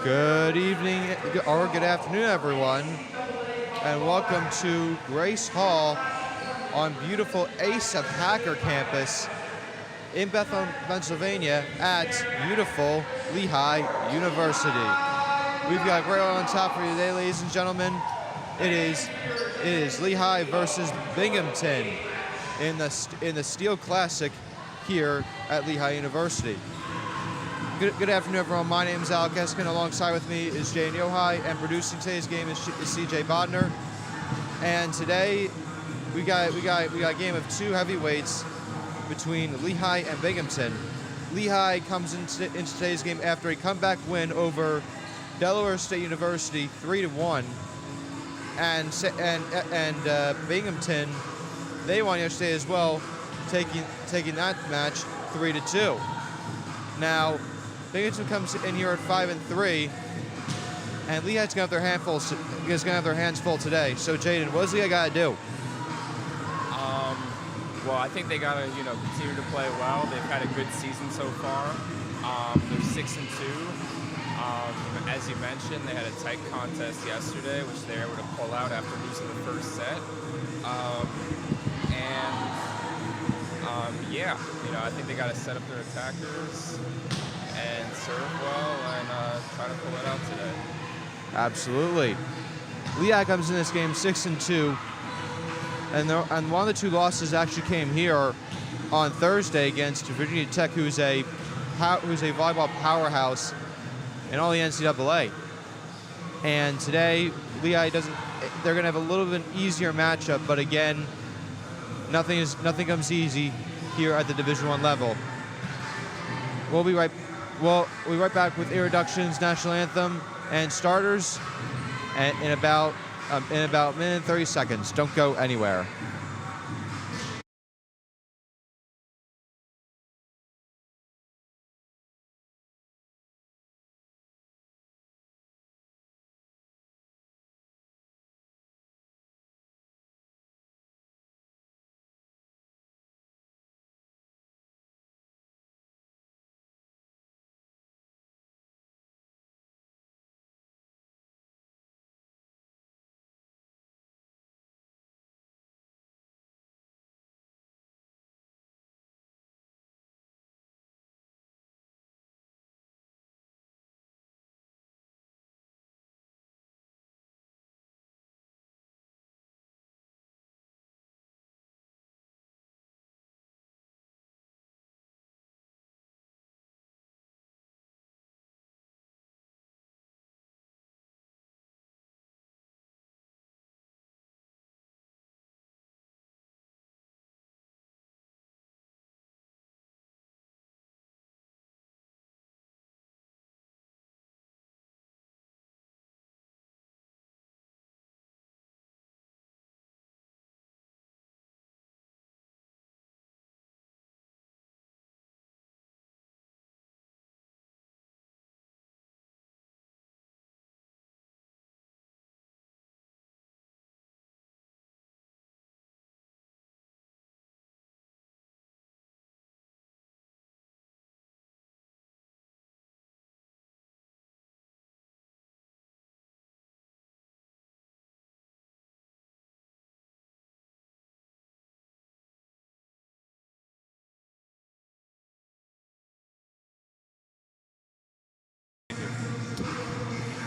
Good evening or good afternoon, everyone, and welcome to Grace Hall on beautiful Ace of Hacker campus in Bethlehem, Pennsylvania at beautiful Lehigh University. We've got great on top for you today, ladies and gentlemen. It is Lehigh versus Binghamton in the Steel Classic here at Lehigh University. Good afternoon, everyone. My name is Alec Eskin. Alongside with me is Jay Yohai, and producing today's game is CJ Bodner. And today we got a game of two heavyweights between Lehigh and Binghamton. Lehigh comes into today's game after a comeback win over Delaware State University 3-1, and Binghamton, they won yesterday as well, taking that match 3-2. Now, Binghamton comes in here at 5-3, and Lehigh's gonna have their hands full today. So, Jaden, what does Lehigh got to do? Well, I think they gotta, continue to play well. They've had a good season so far. They're 6-2. As you mentioned, they had a tight contest yesterday, which they were able to pull out after losing the first set. I think they got to set up their attackers and serve well and try to pull it out today. Absolutely. Lehigh comes in this game 6-2, and one of the two losses actually came here on Thursday against Virginia Tech, who's a volleyball powerhouse in all the NCAA. And today, Lehigh they're going to have a little bit easier matchup, but again, nothing comes easy here at the Division I level. We'll be right back with introductions, national anthem, and starters in about a minute and 30 seconds. Don't go anywhere.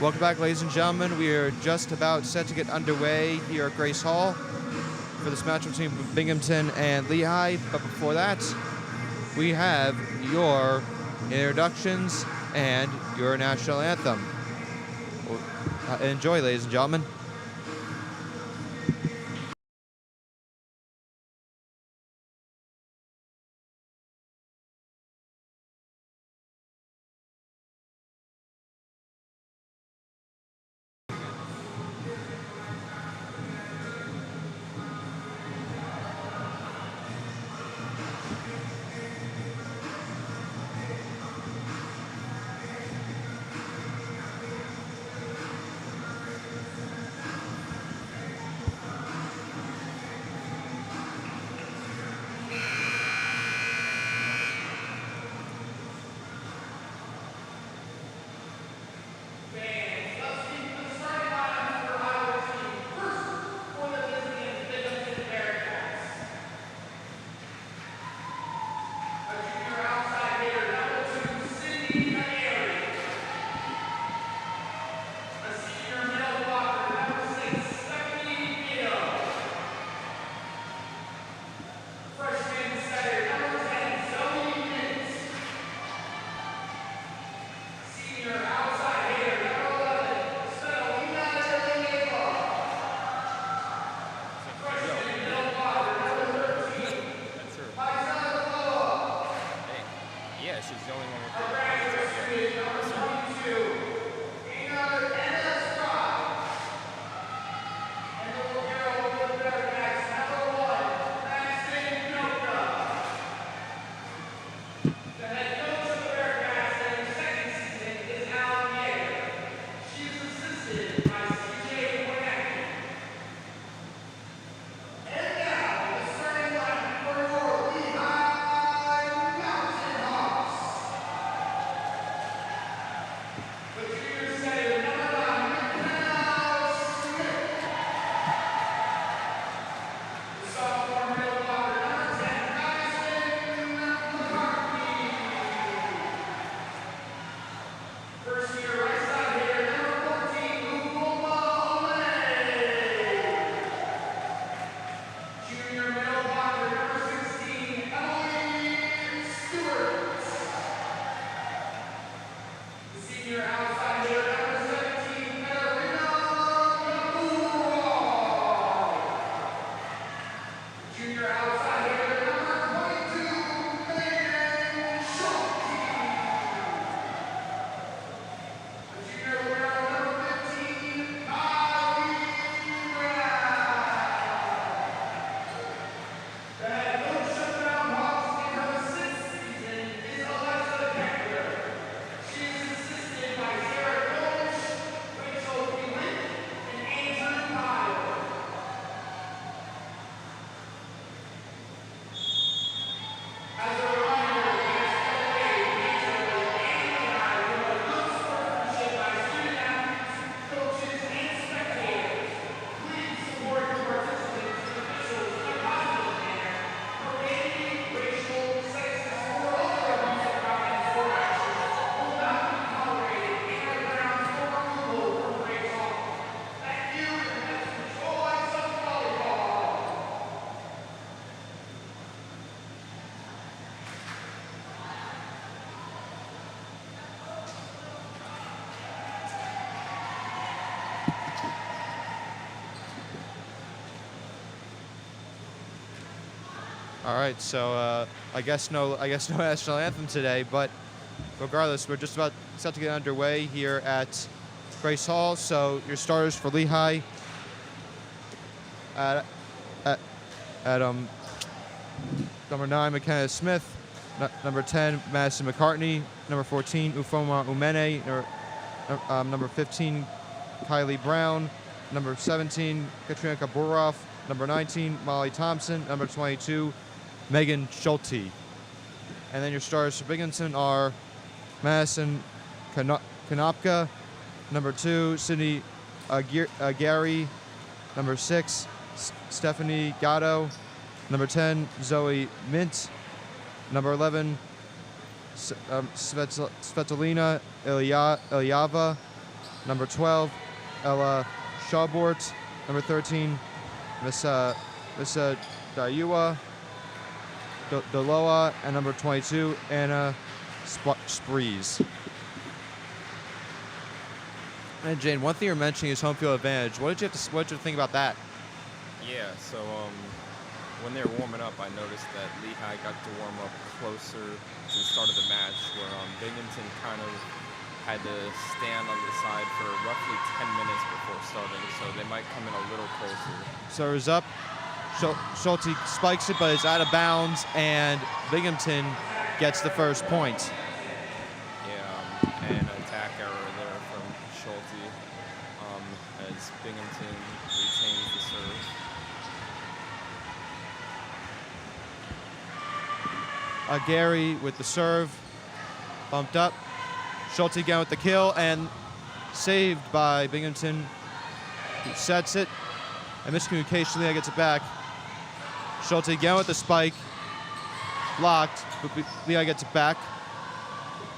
Welcome back, ladies and gentlemen. We are just about set to get underway here at Grace Hall for this match between Binghamton and Lehigh. But before that, we have your introductions and your national anthem. Enjoy, ladies and gentlemen. Yeah, she's the only one with the ponytail. Yeah. All right, so I guess no national anthem today, but regardless, we're just about set to get underway here at Grace Hall. So your starters for Lehigh at number 9, McKenna Smith, number 10, Madison McCartney, number 14, Ufoma Umene, number 15, Kylie Brown, number 17, Katrina Kaburov, number 19, Molly Thompson, number 22, Megan Schulte. And then your stars for Binghamton are Madison Konopka, number 2, Sydney Gary, number 6, Stephanie Gatto, number 10, Zoe Mint, number 11, Svetlana Ilyava, number 12, Ella Shawbort, number 13, Missa Dayua Doloa, and number 22, Anna Sprees. And Jane, one thing you're mentioning is home field advantage. What did you think about that? Yeah, so when they were warming up, I noticed that Lehigh got to warm up closer to the start of the match, where Binghamton kind of had to stand on the side for roughly 10 minutes before starting, so they might come in a little closer. Serves up. Schulte spikes it, but it's out of bounds, and Binghamton gets the first point. Yeah, and an attack error there from Schulte as Binghamton retains the serve. Gary with the serve, bumped up. Schulte again with the kill, and saved by Binghamton, who sets it. And miscommunication, Lehigh gets it back. Schulte again with the spike, blocked, but Lehigh gets it back.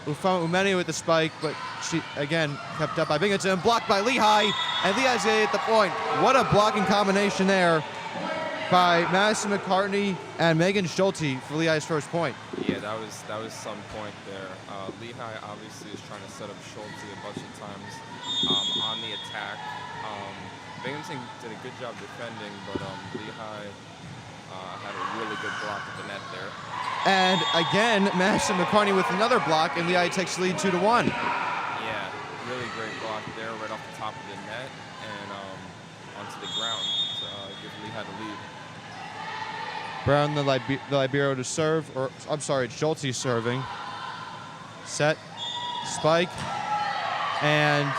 Umeni with the spike, but she again kept up by Binghamton, blocked by Lehigh, and Lehigh's gonna get the point. What a blocking combination there by Madison McCartney and Megan Schulte for Lehigh's first point. Yeah, that was some point there. Lehigh obviously is trying to set up Schulte a bunch of times on the attack. Binghamton did a good job defending, but Lehigh had a really good block at the net there. And again, Madison McCartney with another block, and Lehigh takes the lead 2-1. Yeah, really great block there, right off the top of the net and onto the ground to give Lehigh the lead. Brown, the libero to serve, or I'm sorry, Schulte serving. Set, spike, and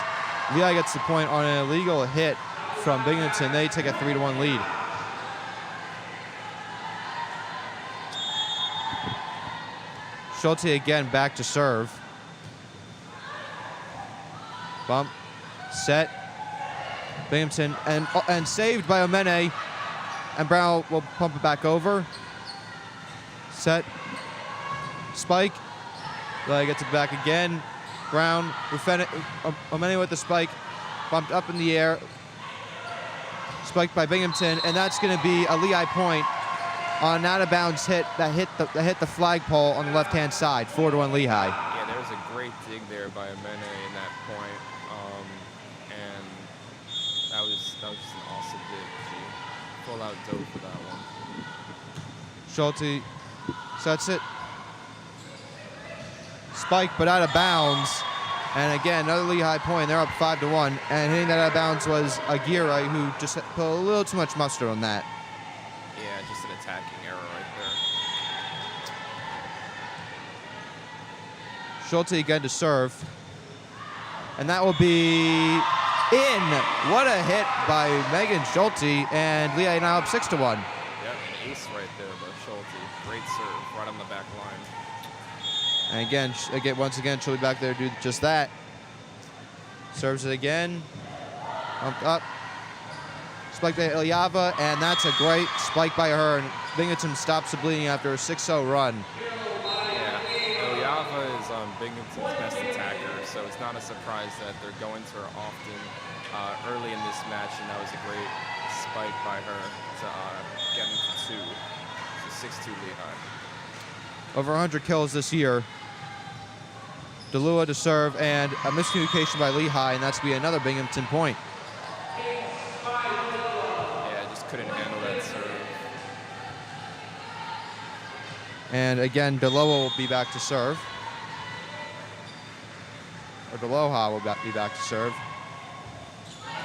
Lehigh gets the point on an illegal hit from Binghamton. They take a 3-1 lead. Schulte again back to serve. Bump, set, Binghamton, and saved by Omene. And Brown will pump it back over. Set, spike. Lehigh gets it back again. Brown, Omene with the spike, bumped up in the air. Spiked by Binghamton, and that's going to be a Lehigh point on an out-of-bounds hit that hit the flagpole on the left-hand side. 4-1 Lehigh. Yeah, there was a great dig there by Omene in that point, and that was just an awesome dig. She full-out dove for that one. Schulte sets it. Spike, but out of bounds. And again, another Lehigh point. They're up 5-1. And hitting that out of bounds was Aguirre, who just put a little too much mustard on that. Yeah, just an attacking error right there. Schulte again to serve. And that will be in. What a hit by Megan Schulte. And Lehigh now up 6-1. Yep, an ace right there by Schulte. Great serve, right on the back line. And again, once again, Schulte back there to do just that. Serves it again. Pumped up. Spike by Ilyava, and that's a great spike by her. And Binghamton stops the bleeding after a 6-0 run. Yeah, Ilyava is Binghamton's best attacker, so it's not a surprise that they're going to her often early in this match, and that was a great spike by her to get them for 2. So 6-2 Lehigh. Over 100 kills this year. DeLua to serve, and a miscommunication by Lehigh, and that's going to be another Binghamton point. Yeah, just couldn't handle that serve. And again, DeLua will be back to serve. Or DeLoha will be back to serve.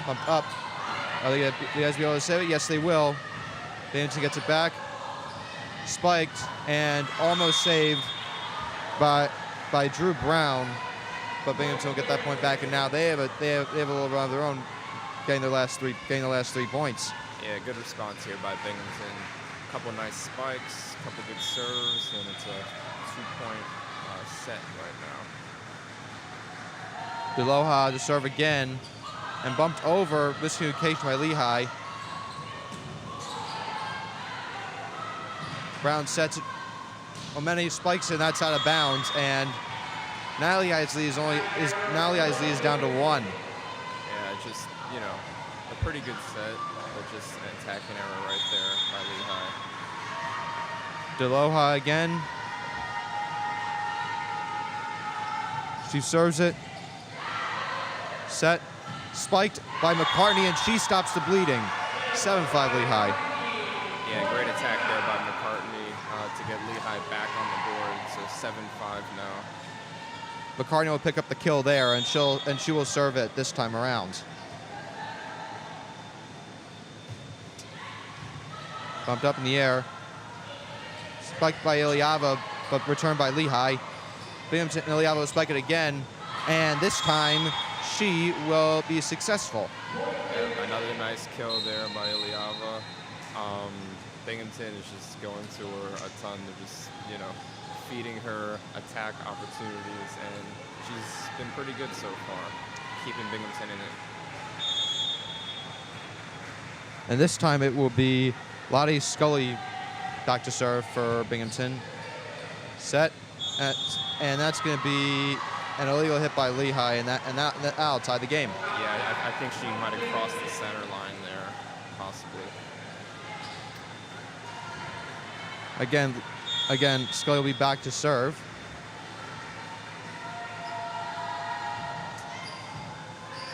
Pumped up. Are they going to be able to save it? Yes, they will. Binghamton gets it back. Spiked and almost saved by Drew Brown, but Binghamton will get that point back, and now they have a little run of their own, getting the last 3 points. Yeah, good response here by Binghamton. A couple nice spikes, a couple good serves, and it's a 2-point set right now. DeLoha to serve again, and bumped over. Miscommunication by Lehigh. Brown sets it. Omene spikes it, and that's out of bounds. And now Lehigh's lead is down to 1. Yeah, just, a pretty good set, but just an attacking error right there by Lehigh. DeLoha again. She serves it. Set. Spiked by McCartney, and she stops the bleeding. 7-5 Lehigh. Yeah, great attack there by McCartney to get Lehigh back on the board. So 7-5 now. McCartney will pick up the kill there, and she will serve it this time around. Bumped up in the air. Spiked by Ilyava, but returned by Lehigh. Binghamton and Ilyava will spike it again, and this time she will be successful. Yeah, another nice kill there by Ilyava. Binghamton is just going to her a ton. They're just, feeding her attack opportunities, and she's been pretty good so far, keeping Binghamton in it. And this time it will be Lottie Scully back to serve for Binghamton. Set, and that's going to be an illegal hit by Lehigh, and that'll tie the game. Yeah, I think she might have crossed the center line there, possibly. Again, Scully will be back to serve.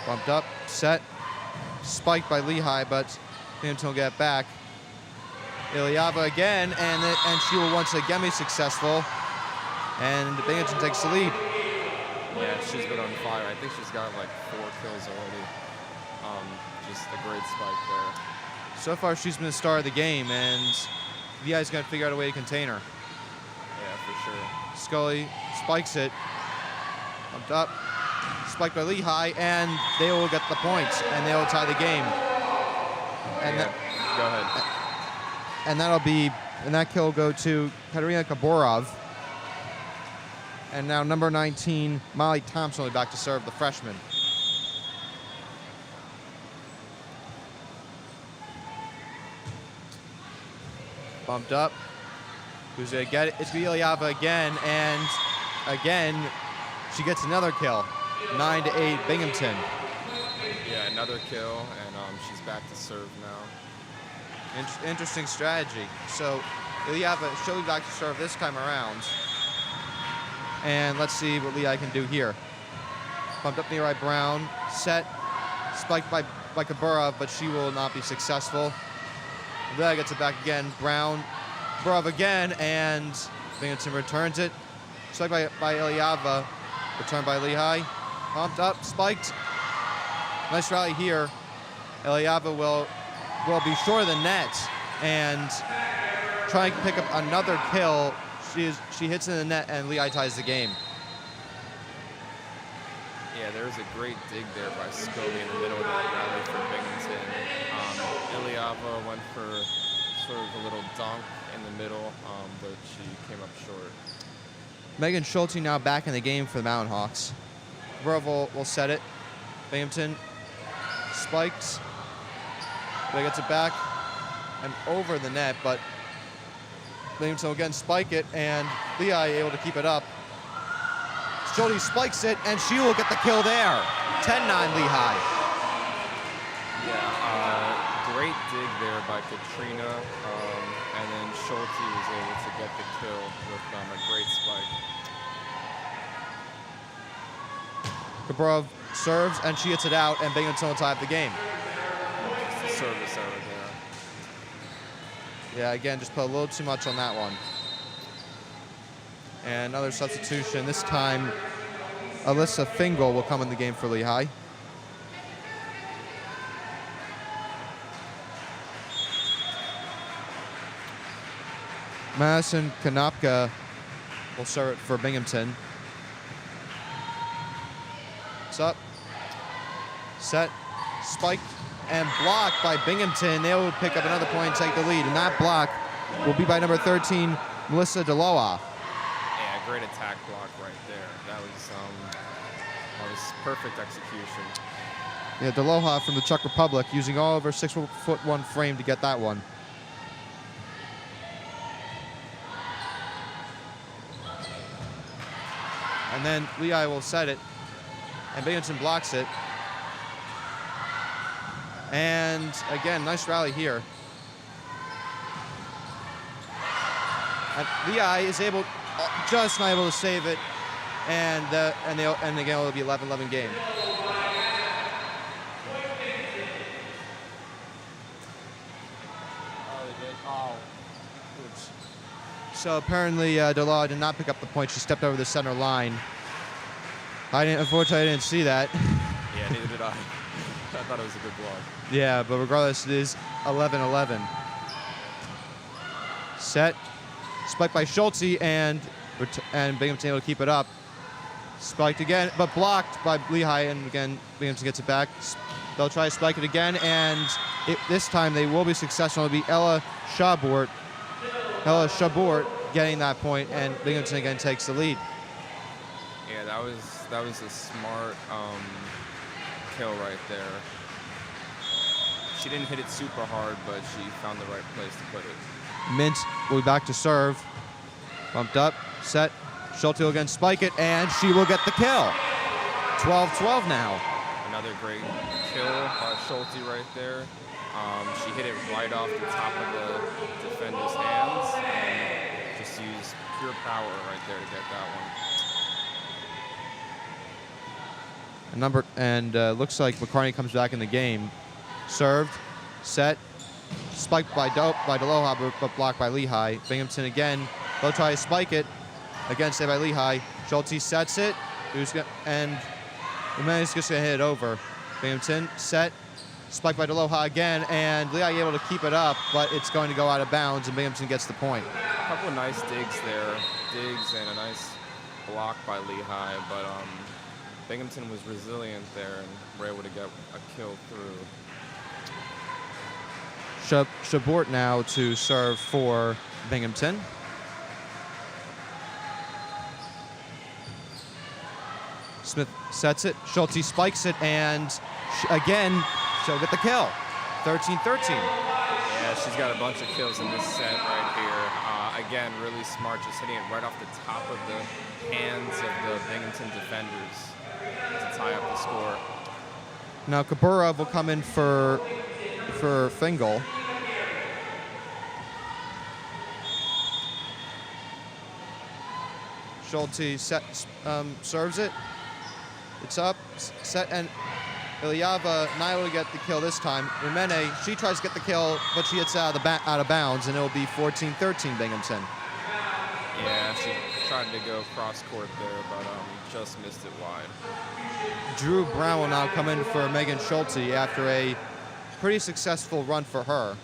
Bumped up, set, spiked by Lehigh, but Binghamton will get it back. Ilyava again, and she will once again be successful. And Binghamton takes the lead. Yeah, she's been on fire. I think she's got like 4 kills already. Just a great spike there. So far, she's been the star of the game, and Lehigh's going to figure out a way to contain her. Yeah, for sure. Scully spikes it. Pumped up. Spiked by Lehigh, and they will get the points, and they will tie the game. And yeah, go ahead. And that kill will go to Katerina Kaborov. And now number 19, Molly Thompson will be back to serve, the freshman. Bumped up. Who's going to get it? It's Ilyava again, and again, she gets another kill. 9-8 Binghamton. Yeah, another kill, and she's back to serve now. Interesting strategy. So Ilyava, she'll be back to serve this time around. And let's see what Lehigh can do here. Pumped up near by Brown. Set. Spiked by Kaburov, but she will not be successful. Lehigh gets it back again. Brown. Kaburov again, and Binghamton returns it. Spiked by Ilyava. Returned by Lehigh. Pumped up. Spiked. Nice rally here. Ilyava will be short of the net and try and pick up another kill. She hits in the net, and Lehigh ties the game. Yeah, there was a great dig there by Scully in the middle of that rally for Binghamton. Ilyava went for sort of a little dunk in the middle, but she came up short. Megan Schulte now back in the game for the Mountain Hawks. Bravo will set it. Binghamton spikes. They gets it back and over the net, but Binghamton will again spike it, and Lehigh able to keep it up. Schulte spikes it, and she will get the kill there. 10-9 Lehigh. Yeah, great dig there by Katrina, and then Schulte was able to get the kill with a great spike. Kabrov serves, and she hits it out, and Binghamton will tie up the game. Just a service error there. Yeah, again, just put a little too much on that one. And another substitution. This time, Alyssa Fingal will come in the game for Lehigh. Madison Konopka will serve it for Binghamton. It's up. Set. Spiked. And blocked by Binghamton. They will pick up another point and take the lead. And that block will be by number 13, Melissa Deloa. Yeah, great attack block right there. That was perfect execution. Yeah, Deloha from the Czech Republic using all of her 6'1" frame to get that one. And then Lehigh will set it. And Binghamton blocks it. And again, nice rally here. And Lehigh is just not able to save it, and again it'll be 11-11 game. Oops. So apparently Delaw did not pick up the point. She stepped over the center line. Unfortunately, I didn't see that. Yeah, neither did I. I thought it was a good block. Yeah, but regardless, it is 11-11. Set. Spiked by Schulte, and Binghamton able to keep it up. Spiked again, but blocked by Lehigh, and again, Binghamton gets it back. They'll try to spike it again, and this time they will be successful. It'll be Ella Shabort getting that point, and Binghamton again takes the lead. Yeah, that was a smart kill right there. She didn't hit it super hard, but she found the right place to put it. Mint will be back to serve. Bumped up, set. Schulte will again spike it, and she will get the kill. 12-12 now. Another great kill by Schulte right there. She hit it right off the top of the defender's hands and just used pure power right there to get that one. Looks like McCartney comes back in the game. Served, set, spiked by Deloha, but blocked by Lehigh. Binghamton again. Both try to spike it. Again, saved by Lehigh. Schulte sets it. And Umene's just going to hit it over. Binghamton set. Spiked by Deloha again. And Lehigh able to keep it up, but it's going to go out of bounds, and Binghamton gets the point. A couple of nice digs there. Digs and a nice block by Lehigh, but Binghamton was resilient there and were able to get a kill through. Shabort now to serve for Binghamton. Smith sets it. Schulte spikes it, and again, she'll get the kill. 13-13. Yeah, she's got a bunch of kills in this set right here. Again, really smart, just hitting it right off the top of the hands of the Binghamton defenders to tie up the score. Now Kaburov will come in for Fingal. Schulte serves it. It's up, set, and Ilyava not able to get the kill this time. Umene, she tries to get the kill, but she gets out of bounds, and it will be 14-13 Binghamton. Yeah, she tried to go cross court there, but just missed it wide. Drew Brown will now come in for Megan Schulte after a pretty successful run for her.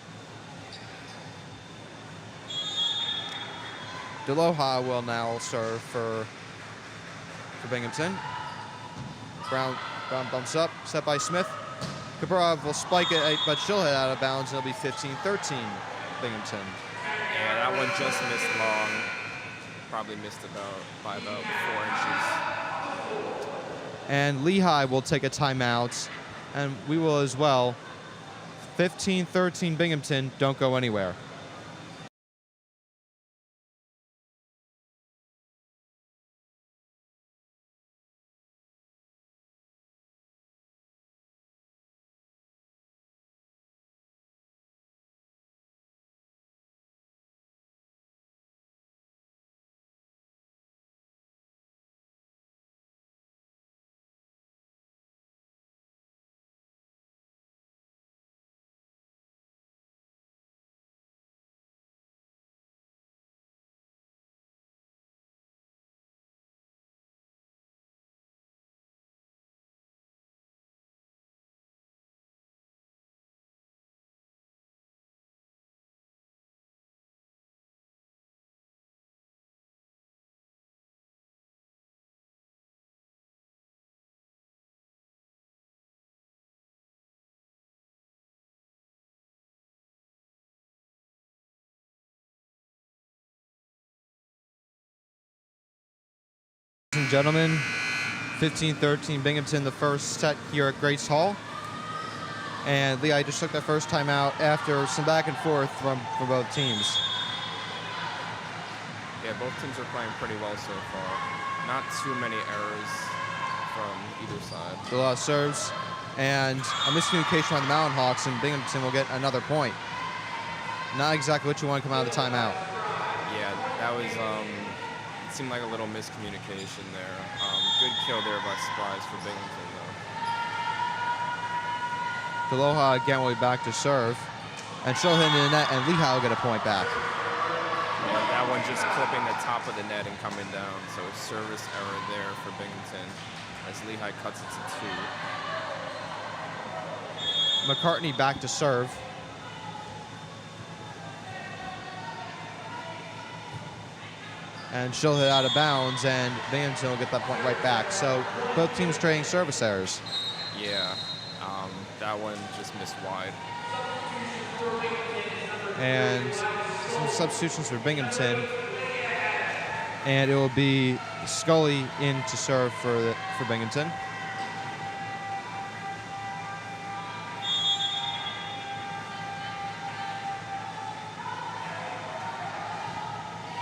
Deloha will now serve for Binghamton. Brown bumps up, set by Smith. Kaburov will spike it, but she'll hit out of bounds, and it'll be 15-13 Binghamton. Yeah, that one just missed long. Probably missed by about 4 inches. And Lehigh will take a timeout, and we will as well. 15-13 Binghamton, don't go anywhere. Ladies and gentlemen, 15-13 Binghamton, the first set here at Grace Hall. And Lehigh just took their first time out after some back and forth from both teams. Yeah, both teams are playing pretty well so far. Not too many errors from either side. Deloha serves, and a miscommunication on the Mountain Hawks, and Binghamton will get another point. Not exactly what you want to come out of the timeout. Yeah, that was, it seemed like a little miscommunication there. Good kill there by Surprise for Binghamton, though. Deloha again will be back to serve, and she'll hit into the net, and Lehigh will get a point back. Yeah, that one just clipping the top of the net and coming down, so a service error there for Binghamton as Lehigh cuts it to 2. McCartney back to serve. And she'll hit out of bounds, and Binghamton will get that point right back. So both teams trading service errors. Yeah, that one just missed wide. And some substitutions for Binghamton. And it will be Scully in to serve for Binghamton.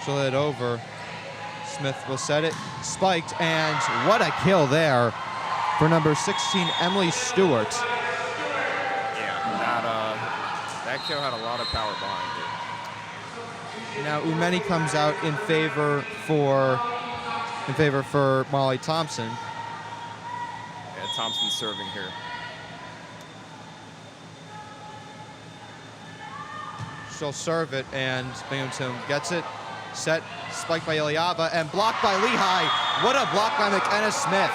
She'll hit over. Smith will set it, spiked, and what a kill there for number 16, Emily Stewart. Yeah, that kill had a lot of power behind it. Now Umeni comes out in favor for Molly Thompson. Yeah, Thompson serving here. she'll serve it, and Binghamton gets it. Set, spiked by Ilyava, and blocked by Lehigh. What a block by McKenna Smith.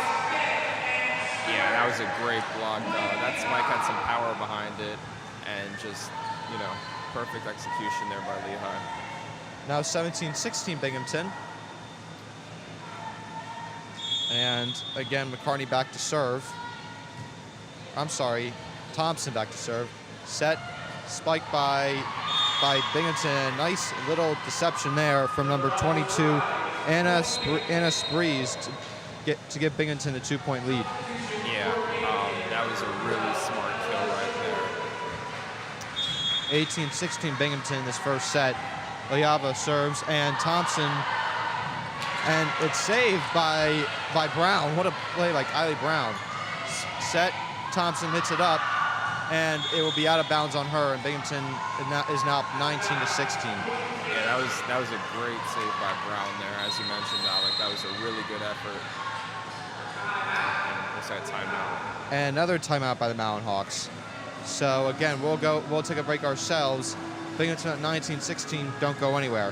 Yeah, that was a great block. That spike had some power behind it, and just, perfect execution there by Lehigh. Now 17-16 Binghamton. And again, McCartney back to serve. I'm sorry, Thompson back to serve. Set, spiked by Binghamton. Nice little deception there from number 22, Anna Sprees, to give Binghamton a 2-point lead. Yeah, that was a really smart kill right there. 18-16 Binghamton this first set. Ilyava serves, and Thompson, and it's saved by Brown. What a play by Kylie Brown. Set, Thompson hits it up, and it will be out of bounds on her, and Binghamton is now 19-16. Yeah, that was a great save by Brown there, as you mentioned, Alec. That was a really good effort. And looks like a timeout. And another timeout by the Mountain Hawks. So again, we'll take a break ourselves. Binghamton at 19-16, don't go anywhere.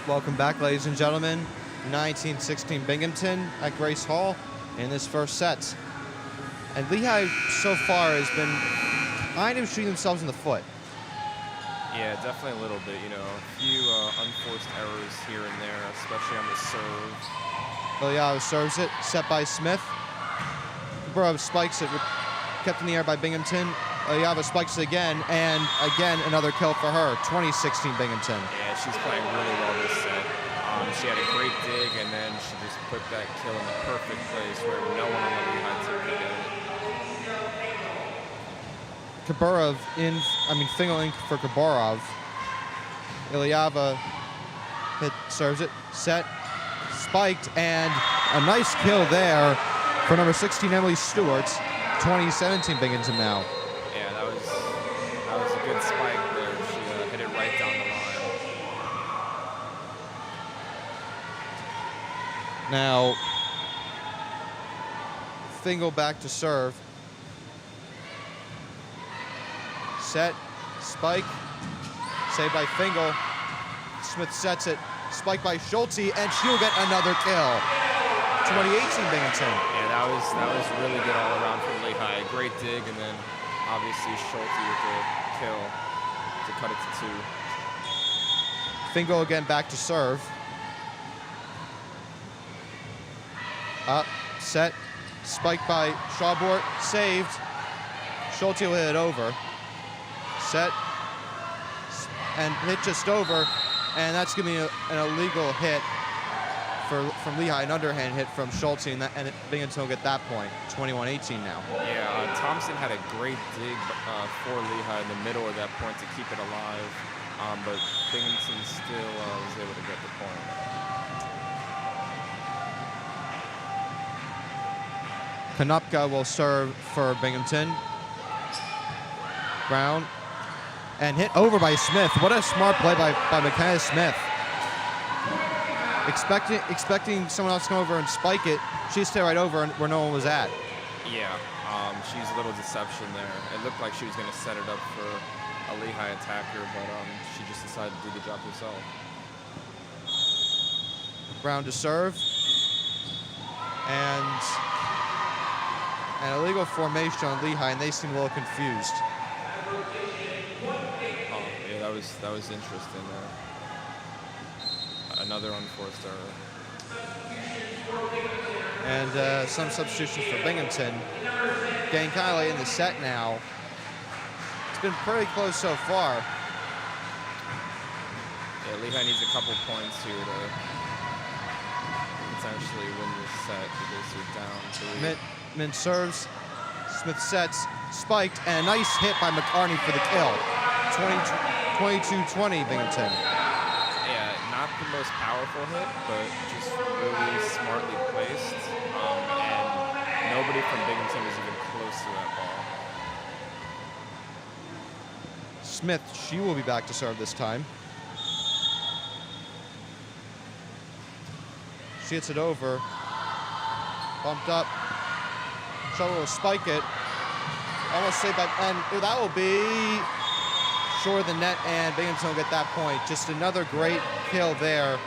Welcome back, ladies and gentlemen. 19-16 Binghamton at Grace Hall in this first set. And Lehigh so far has been kind of shooting themselves in the foot. Yeah, definitely a little bit, a few unforced errors here and there, especially on the serve. Ilyava serves it, set by Smith. Burrow spikes it, kept in the air by Binghamton. Ilyava spikes it again, and again another kill for her. 20-16 Binghamton. Yeah, she's playing really well this set. She had a great dig, and then she just put that kill in the perfect place where no one on the Lehigh team could get it. Kaburov Fingerling for Kaburov. Ilyava serves it, set, spiked, and a nice kill there for number 16, Emily Stewart. 20-17 Binghamton now. Yeah, that was a good spike there. She hit it right down the line. Now, Fingal back to serve. Set, spike, saved by Fingal. Smith sets it, spike by Schulte, and she'll get another kill. 20-18 Binghamton. Yeah, that was really good all around from Lehigh. Great dig, and then obviously Schulte with the kill to cut it to 2. Fingal again back to serve. Up, set, spiked by Shawbort, saved. Schulte will hit it over. Set, and hit just over, and that's going to be an illegal hit from Lehigh, an underhand hit from Schulte, and Binghamton will get that point. 21-18 now. Yeah, Thompson had a great dig for Lehigh in the middle of that point to keep it alive, but Binghamton still was able to get the point. Konopka will serve for Binghamton. Brown, and hit over by Smith. What a smart play by McKenna Smith. Expecting someone else to come over and spike it, she stayed right over where no one was at. Yeah, she's a little deception there. It looked like she was going to set it up for a Lehigh attacker, but she just decided to do the job herself. Brown to serve, and an illegal formation on Lehigh, and they seem a little confused. Oh, yeah, that was interesting there. another unforced error. And some substitutions for Binghamton. Getting kind of late in the set now. It's been pretty close so far. Yeah, Lehigh needs a couple points here to potentially win this set because they're down 3. Mint serves. Smith sets. Spiked. And a nice hit by McCarney for the kill. 22-20 Binghamton. Yeah, not the most powerful hit, but just really smartly placed. And nobody from Binghamton was even close to that ball. Smith, she will be back to serve this time. She hits it over. Bumped up. Shuttle will spike it. Almost saved by, and that will be short of the net, and Binghamton will get that point. Just another great kill there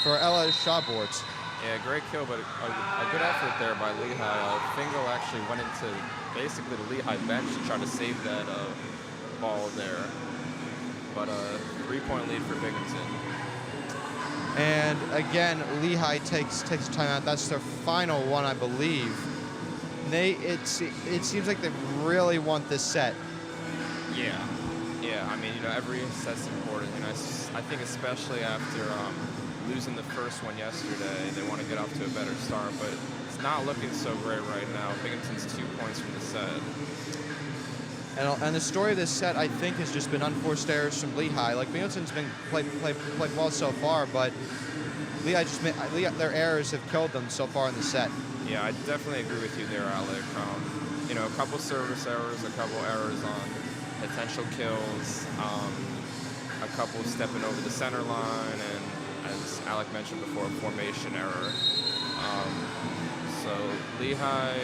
for Ella Shawboards. Yeah, great kill, but a good effort there by Lehigh. Fingal actually went into basically the Lehigh bench to try to save that ball there. But a 3-point lead for Binghamton. And again, Lehigh takes a timeout. That's their final one, I believe. It seems like they really want this set. Yeah. I mean, every set's important. I think especially after losing the first one yesterday, they want to get off to a better start. But it's not looking so great right now. Binghamton's 2 points from the set. And the story of this set, I think, has just been unforced errors from Lehigh. Like, Binghamton's been played well so far, but Lehigh their errors have killed them so far in the set. Yeah, I definitely agree with you there, Alec. A couple service errors, a couple errors on potential kills, a couple stepping over the center line, and as Alec mentioned before, a formation error. So Lehigh,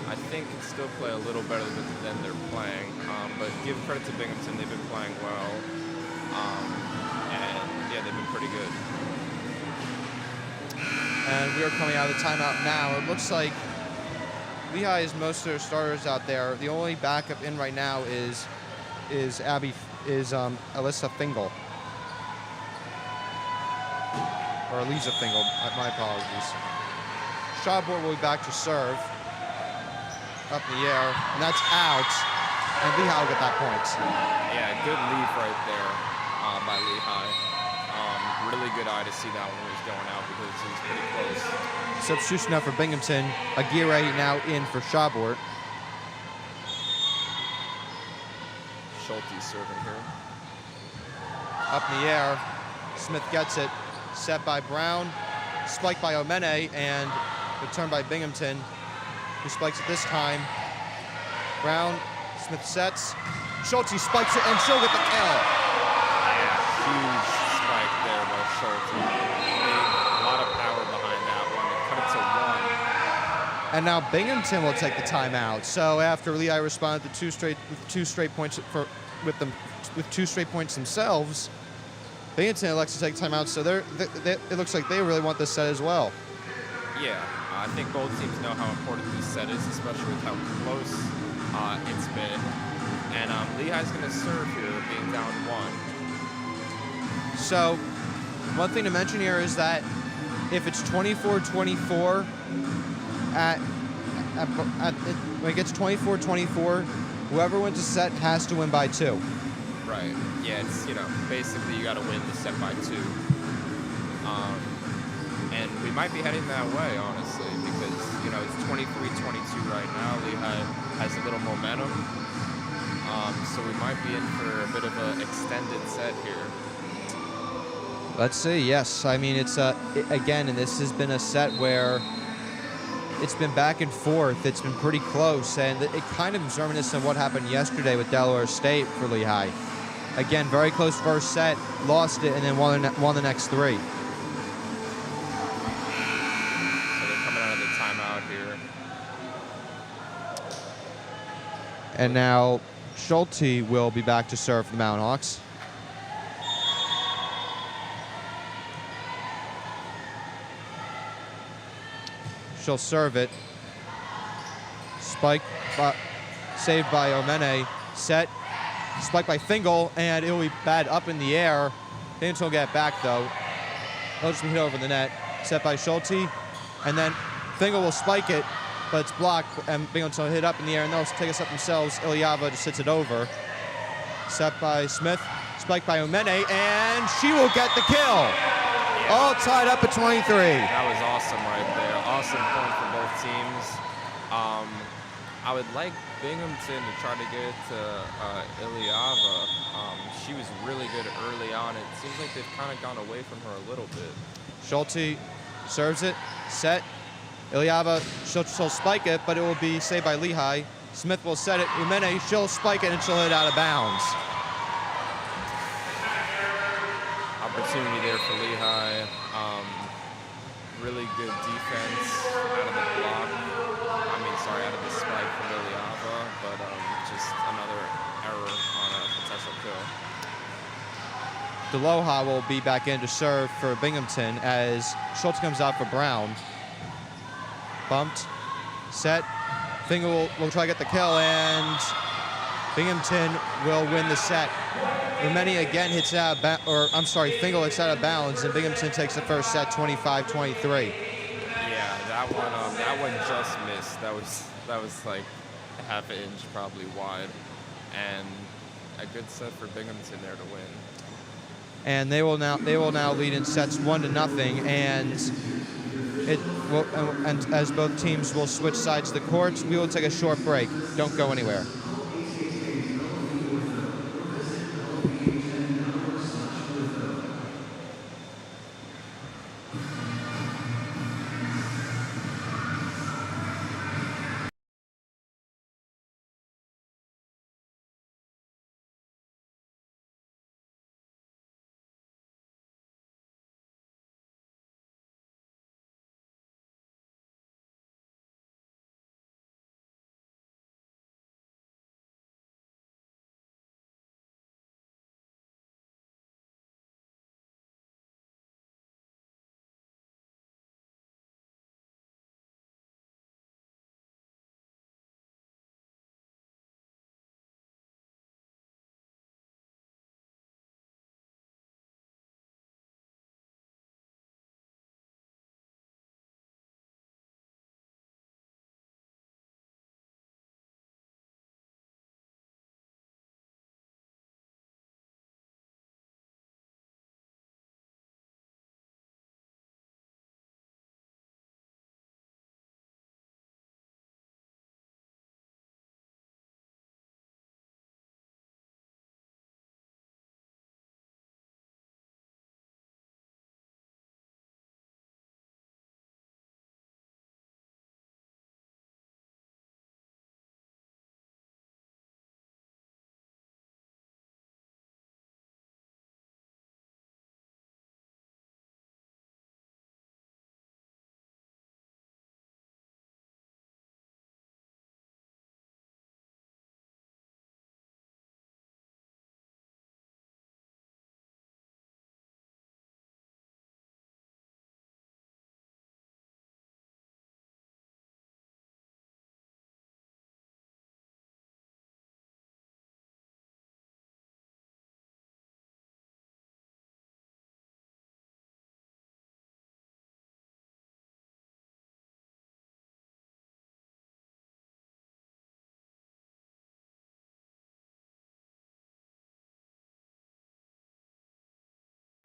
I think, can still play a little better than they're playing, but give credit to Binghamton, they've been playing well, and yeah, they've been pretty good. And we are coming out of the timeout now. It looks like Lehigh has most of their starters out there. The only backup in right now is Alyssa Fingal. Or Eliza Fingal, my apologies. Shawboard will be back to serve. Up in the air, and that's out. And Lehigh will get that point. Yeah, good lead right there by Lehigh. Really good eye to see that one was going out because it was pretty close. Substitution now for Binghamton. Aguirre now in for Shawboard. Schulte serving here. Up in the air. Smith gets it. Set by Brown. Spiked by Omene, and returned by Binghamton, who spikes it this time. Brown, Smith sets. Schulte spikes it, and she'll get the kill. Yeah, huge spike there by Schulte. A lot of power behind that one. It cut it to 1. And now Binghamton will take the timeout. So after Lehigh responded to two straight points with 2 straight points themselves, Binghamton elects to take timeout. So it looks like they really want this set as well. Yeah, I think both teams know how important this set is, especially with how close it's been. And Lehigh's going to serve here, being down 1. So one thing to mention here is that if it's 24-24 when it gets 24-24, whoever wins the set has to win by 2. Right. Yeah, it's, basically you got to win the set by 2. And we might be heading that way, honestly, because, it's 23-22 right now. Lehigh has a little momentum. So we might be in for a bit of an extended set here. Let's see, yes. I mean, it's, again, and this has been a set where it's been back and forth. It's been pretty close, and it kind of is reminiscent of what happened yesterday with Delaware State for Lehigh. Again, very close first set, lost it, and then won the next 3. And now Schulte will be back to serve for the Mountain Hawks. She'll serve it. Spike, saved by Omene. Set, spiked by Fingal, and it will be bad up in the air. Binghamton will get it back, though. It'll just be hit over the net. Set by Schulte. And then Fingal will spike it, but it's blocked, and Binghamton will hit up in the air, and they'll take us up themselves. Ilyava just hits it over. Set by Smith. Spiked by Omene, and she will get the kill. Yeah. All tied up at 23. That was awesome right there. Awesome point for both teams. I would like Binghamton to try to get it to Ilyava. She was really good early on. It seems like they've kind of gone away from her a little bit. Schulte serves it. Set. Ilyava, she'll spike it, but it will be saved by Lehigh. Smith will set it. Umene, she'll spike it, and she'll hit out of bounds. Opportunity there for Lehigh. Really good defense out of the block. Out of the spike from Ilyava, but just another error on a potential kill. Deloha will be back in to serve for Binghamton as Schultz comes out for Brown. Bumped, set. Fingal will try to get the kill, and Binghamton will win the set. Umeni again hits out of Fingal hits out of bounds, and Binghamton takes the first set 25-23. Yeah, that one just missed. That was like a half an inch probably wide, and a good set for Binghamton there to win. And they will now lead in sets 1-0, and as both teams will switch sides of the court, we will take a short break. Don't go anywhere.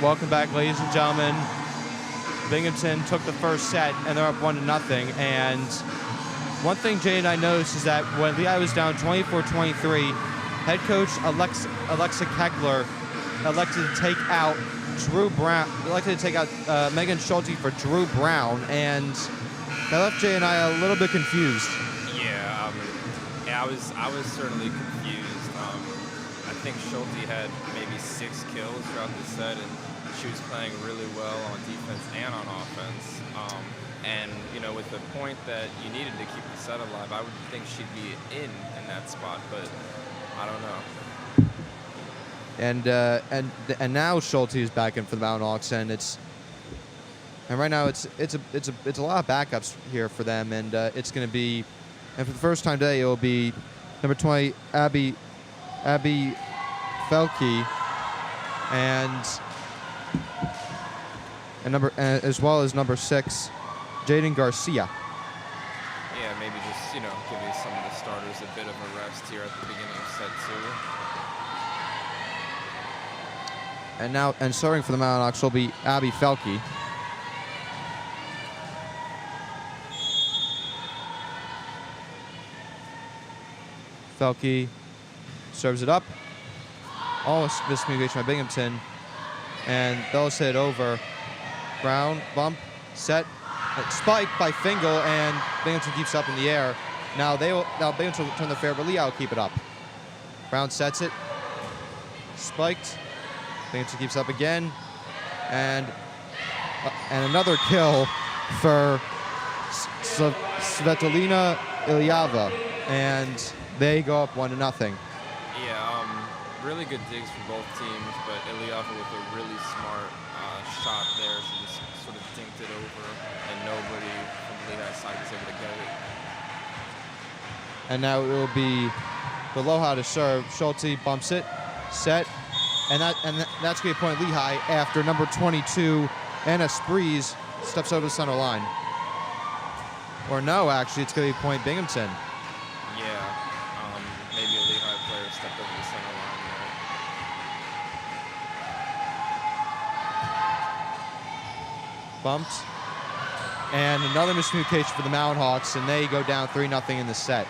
Welcome back, ladies and gentlemen. Binghamton took the first set, and they're up 1-0. And one thing Jay and I noticed is that when Lehigh was down 24-23, head coach Alexa Keckler elected to take out Megan Schulte for Drew Brown, and that left Jay and I a little bit confused. Yeah, I was certainly confused. I think Schulte had maybe 6 kills throughout the set, and she was playing really well on defense and on offense. And with the point that you needed to keep the set alive, I would think she'd be in that spot, but I don't know. And now Schulte is back in for the Mountain Hawks, and right now it's a lot of backups here for them, and it's going to be, and for the first time today, it will be number 20 Abby Felke, and and as well as number 6, Jaden Garcia. Yeah, maybe just, give some of the starters a bit of a rest here at the beginning of set 2. And starting for the Mountain Hawks will be Abby Felke. Felke serves it up. Almost miscommunication by Binghamton. And they'll hit it over. Brown, bump, set. Spike by Fingal, and Binghamton keeps up in the air. Now Binghamton will turn the fair, but Lehigh will keep it up. Brown sets it. Spiked. Binghamton keeps up again. And another kill for Svetlana Ilyava. And they go up 1-0. Yeah, really good digs for both teams, but Ilyava with a really smart shot there. She just sort of dinked it over, and nobody from the Lehigh side was able to get it. And now it will be the Lehigh to serve. Schulte bumps it, set, and that's going to be a point Lehigh after number 22, Anna Sprees, steps over the center line. Or no, actually, it's going to be a point Binghamton. Yeah, maybe a Lehigh player stepped over the center line there. Bumped. And another miscommunication for the Mountain Hawks, and they go down 3-0 in the set.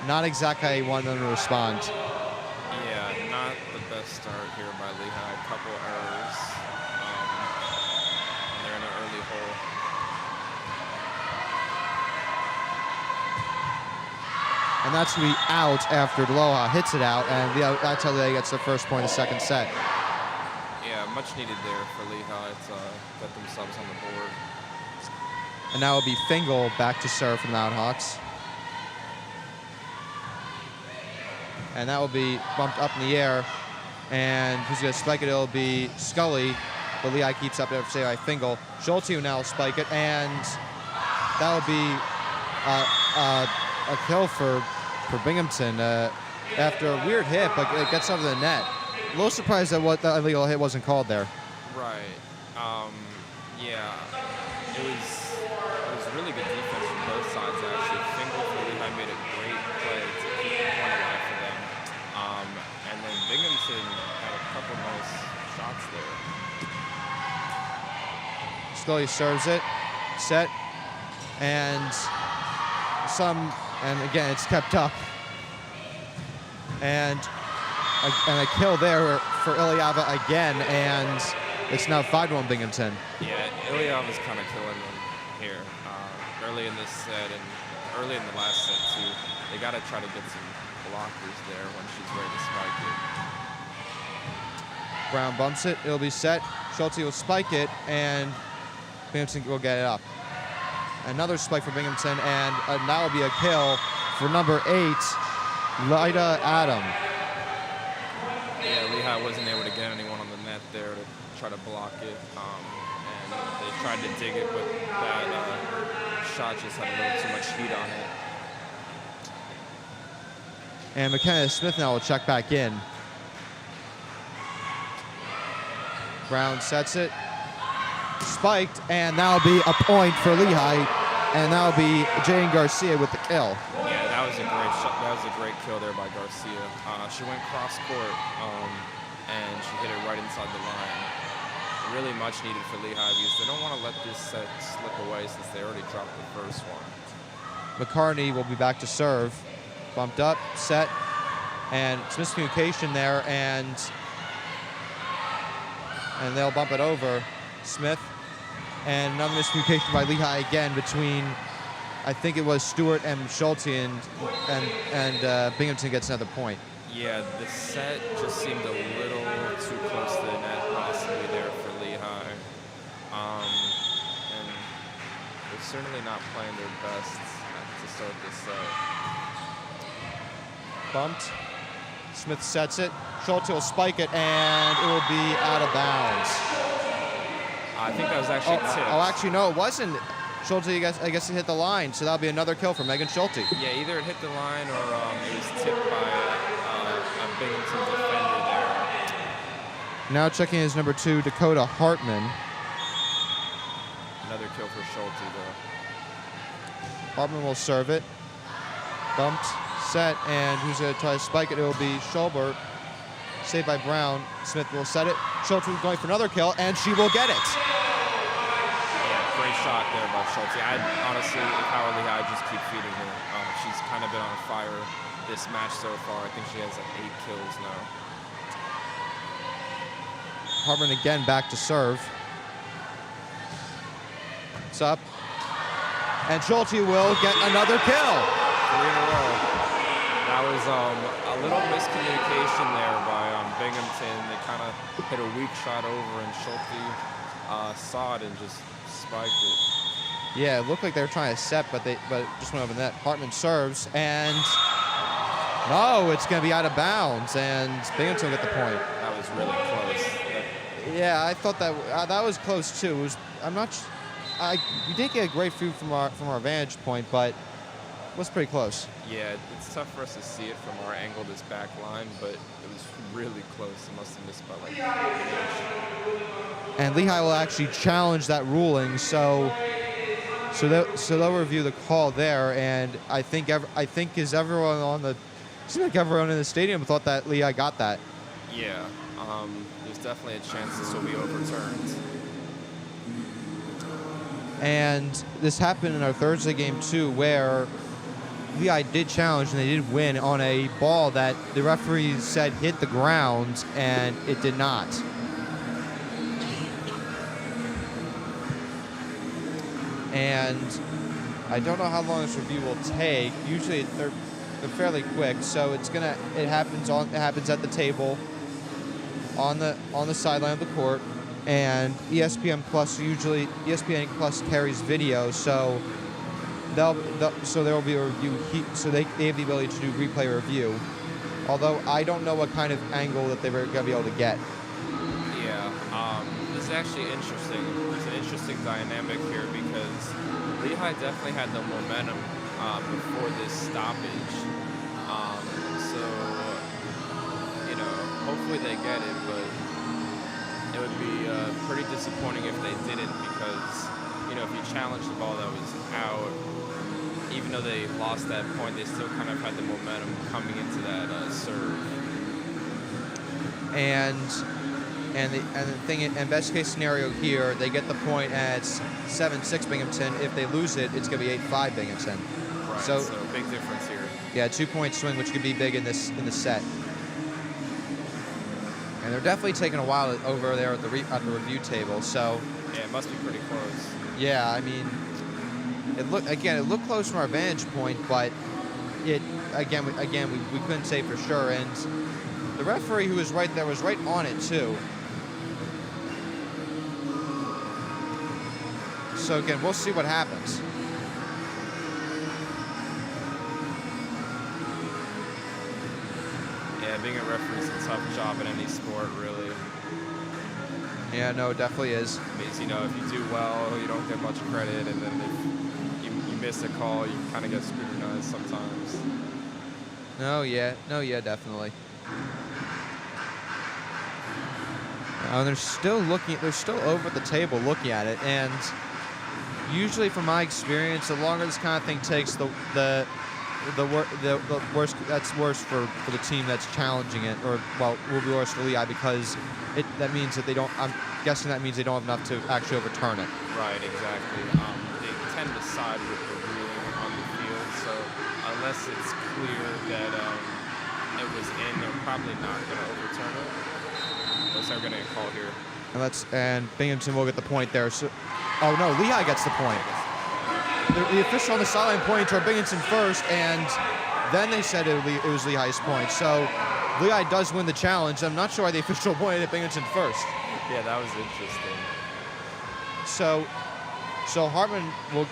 Not exactly how you want them to respond. Yeah, not the best start here by Lehigh. A couple errors, and they're in an early hole. And that's going to be out after Lehigh hits it out, and that's how Lehigh gets their first point of the second set. Yeah, much needed there for Lehigh to get themselves on the board. And now it'll be Fingal back to serve for the Mountain Hawks. And that will be bumped up in the air. And who's going to spike it? It'll be Scully. But Lehigh keeps up after say by Fingal. Schulte will now spike it. And that will be a kill for Binghamton. After a weird hit, but it gets over the net. A little surprised that what the illegal hit wasn't called there. Right. Yeah. It was really good defense from both sides, actually. Fingal for Lehigh made a great play to keep the point alive for them. And then Binghamton had a couple nice shots there. Scully serves it, set, and again, it's kept up. And a kill there for Ilyava again, and it's now 5-1 Binghamton. Yeah, Ilyava's kind of killing them here. Early in this set and early in the last set too. They got to try to get some blockers there when she's ready to spike it. Brown bumps it. It'll be set. Schulte will spike it, and Binghamton will get it up. Another spike for Binghamton, and now will be a kill for number 8, Lyda Adam. Yeah, Lehigh wasn't able to get anyone on the net there to try to block it, and they tried to dig it, but that shot just had a little too much heat on it. And McKenna Smith now will check back in. Brown sets it, spiked, and that'll be a point for Lehigh, and that'll be Jane Garcia with the kill. Yeah, that was a great shot. That was a great kill there by Garcia. She went cross court, and she hit it right inside the line. Really much needed for Lehigh because they don't want to let this set slip away since they already dropped the first one. McCartney will be back to serve. Bumped up, set, and it's miscommunication there, and they'll bump it over. Smith, and another miscommunication by Lehigh again between, I think it was Stewart and Schulte, and Binghamton gets another point. Yeah, the set just seemed a little too close to the net possibly there for Lehigh. And they're certainly not playing their best to start this set. Bumped. Smith sets it. Schulte will spike it, and it will be out of bounds. I think that was actually tipped. Oh, actually, no, it wasn't. Schulte, I guess it hit the line, so that'll be another kill for Megan Schulte. Yeah, either it hit the line or it was tipped by a Binghamton defender there. Now checking is number 2, Dakota Hartman. another kill for Schulte, though. Hartman will serve it. Bumped, set, and who's going to try to spike it? It will be Schulbert. Saved by Brown. Smith will set it. Schulte is going for another kill, and she will get it. Yeah, great shot there by Schulte. I honestly, if I were Lehigh, I'd just keep feeding her. She's kind of been on fire this match so far. I think she has like 8 kills now. Hartman again back to serve. It's up. And Schulte will get another kill. 3 in a row. That was a little miscommunication there by Binghamton. They kind of hit a weak shot over, and Schulte saw it and just spiked it. Yeah, it looked like they were trying to set, but it just went over the net. Hartman serves, and no, it's going to be out of bounds, and Binghamton will get the point. That was really close. Yeah, I thought that was close too. We did get a great view from our vantage point, but it was pretty close. Yeah, it's tough for us to see it from our angle, this back line, but it was really close. It must have missed by like an inch. And Lehigh will actually challenge that ruling, so they'll review the call there. And I think seems like everyone in the stadium thought that Lehigh got that. Yeah, there's definitely a chance this will be overturned. And this happened in our Thursday game too, where Lehigh did challenge and they did win on a ball that the referee said hit the ground, and it did not. And I don't know how long this review will take. Usually they're fairly quick, so it happens at the table on the sideline of the court. And ESPN Plus carries video, so there will be a review. So they have the ability to do replay review. Although I don't know what kind of angle that they're going to be able to get. Yeah, this is actually interesting. There's an interesting dynamic here because Lehigh definitely had the momentum before this stoppage. So hopefully they get it, but it would be pretty disappointing if they didn't, because if you challenge the ball that was out, even though they lost that point, they still kind of had the momentum coming into that serve. And the thing, and best case scenario here, they get the point at 7-6 Binghamton. If they lose it, it's going to be 8-5 Binghamton. Right. So big difference here. Yeah, 2-point swing, which could be big in the set. And they're definitely taking a while over there at the review table. So yeah, it must be pretty close. Yeah, I mean, it looked close from our vantage point, but we couldn't say for sure. And the referee who was right there was right on it too. So again, we'll see what happens. Yeah, being a referee is a tough job in any sport, really. Yeah, no, it definitely is. It means, if you do well, you don't get much credit, and then if you miss a call, you kind of get scrutinized sometimes. No, yeah, definitely. They're still over at the table looking at it, and usually, from my experience, the longer this kind of thing takes, the worse. That's worse for the team that's challenging it, or will be worse for Lehigh, because that means that they don't. I'm guessing that means they don't have enough to actually overturn it. Right, exactly. They tend to side with the ruling on the field, so unless it's clear that it was in, they're probably not going to overturn it. Unless they're going to get called here. And Binghamton will get the point there. So, oh no, Lehigh gets the point. The official on the sideline pointed toward Binghamton first, and then they said it was Lehigh's point. So Lehigh does win the challenge. I'm not sure why the official pointed at Binghamton first. Yeah, that was interesting. So Hartman will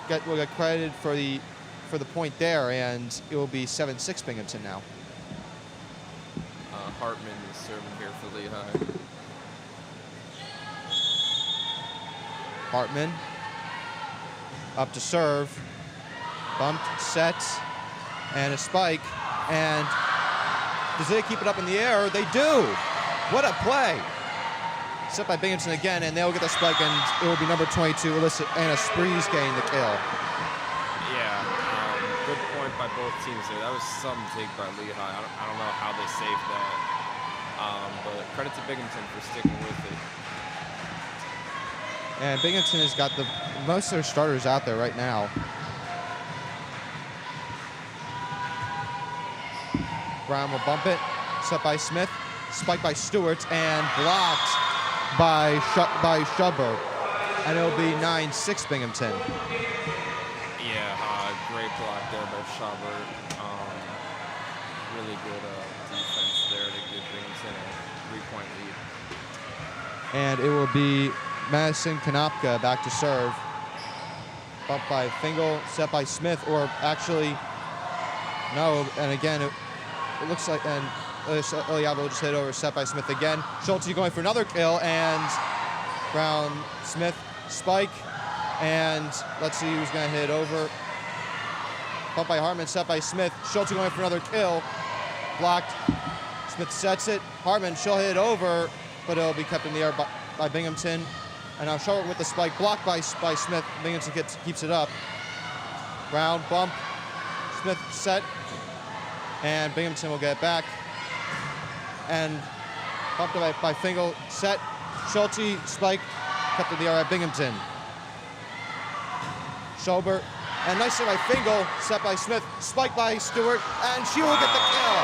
get credited for the point there, and it will be 7-6 Binghamton now. Hartman is serving here for Lehigh. Hartman up to serve, bumped, sets, and a spike. And does they keep it up in the air? They do. What a play! set by Binghamton again, and they'll get the spike, and it will be number 22, Alyssa Anna Sprees getting the kill. Yeah, good point by both teams there. That was some dig by Lehigh. I don't know how they saved that, but credit to Binghamton for sticking with it. And Binghamton has got most of their starters out there right now. Brown will bump it, set by Smith, spiked by Stewart, and blocked by Schubert. And it'll be 9-6 Binghamton. Yeah, great block there by Schubert. Really good defense there to give Binghamton a 3-point lead. And it will be Madison Konopka back to serve. Bumped by Fingal, set by Smith, or actually, no, and again, it looks like, and Eliab will just hit over, set by Smith again. Schulte going for another kill, and Brown, Smith, spike, and let's see who's going to hit over. Bumped by Hartman, set by Smith. Schulte going for another kill, blocked. Smith sets it. Hartman, she'll hit over, but it'll be kept in the air by Binghamton. And now Schubert with the spike, blocked by Smith. Binghamton keeps it up. Brown, bump. Smith set. And Binghamton will get it back. And bumped by Fingal, set. Schulte, spike, kept in the air by Binghamton. Schubert, and nice set by Fingal, set by Smith, spike by Stewart, and she will get the kill.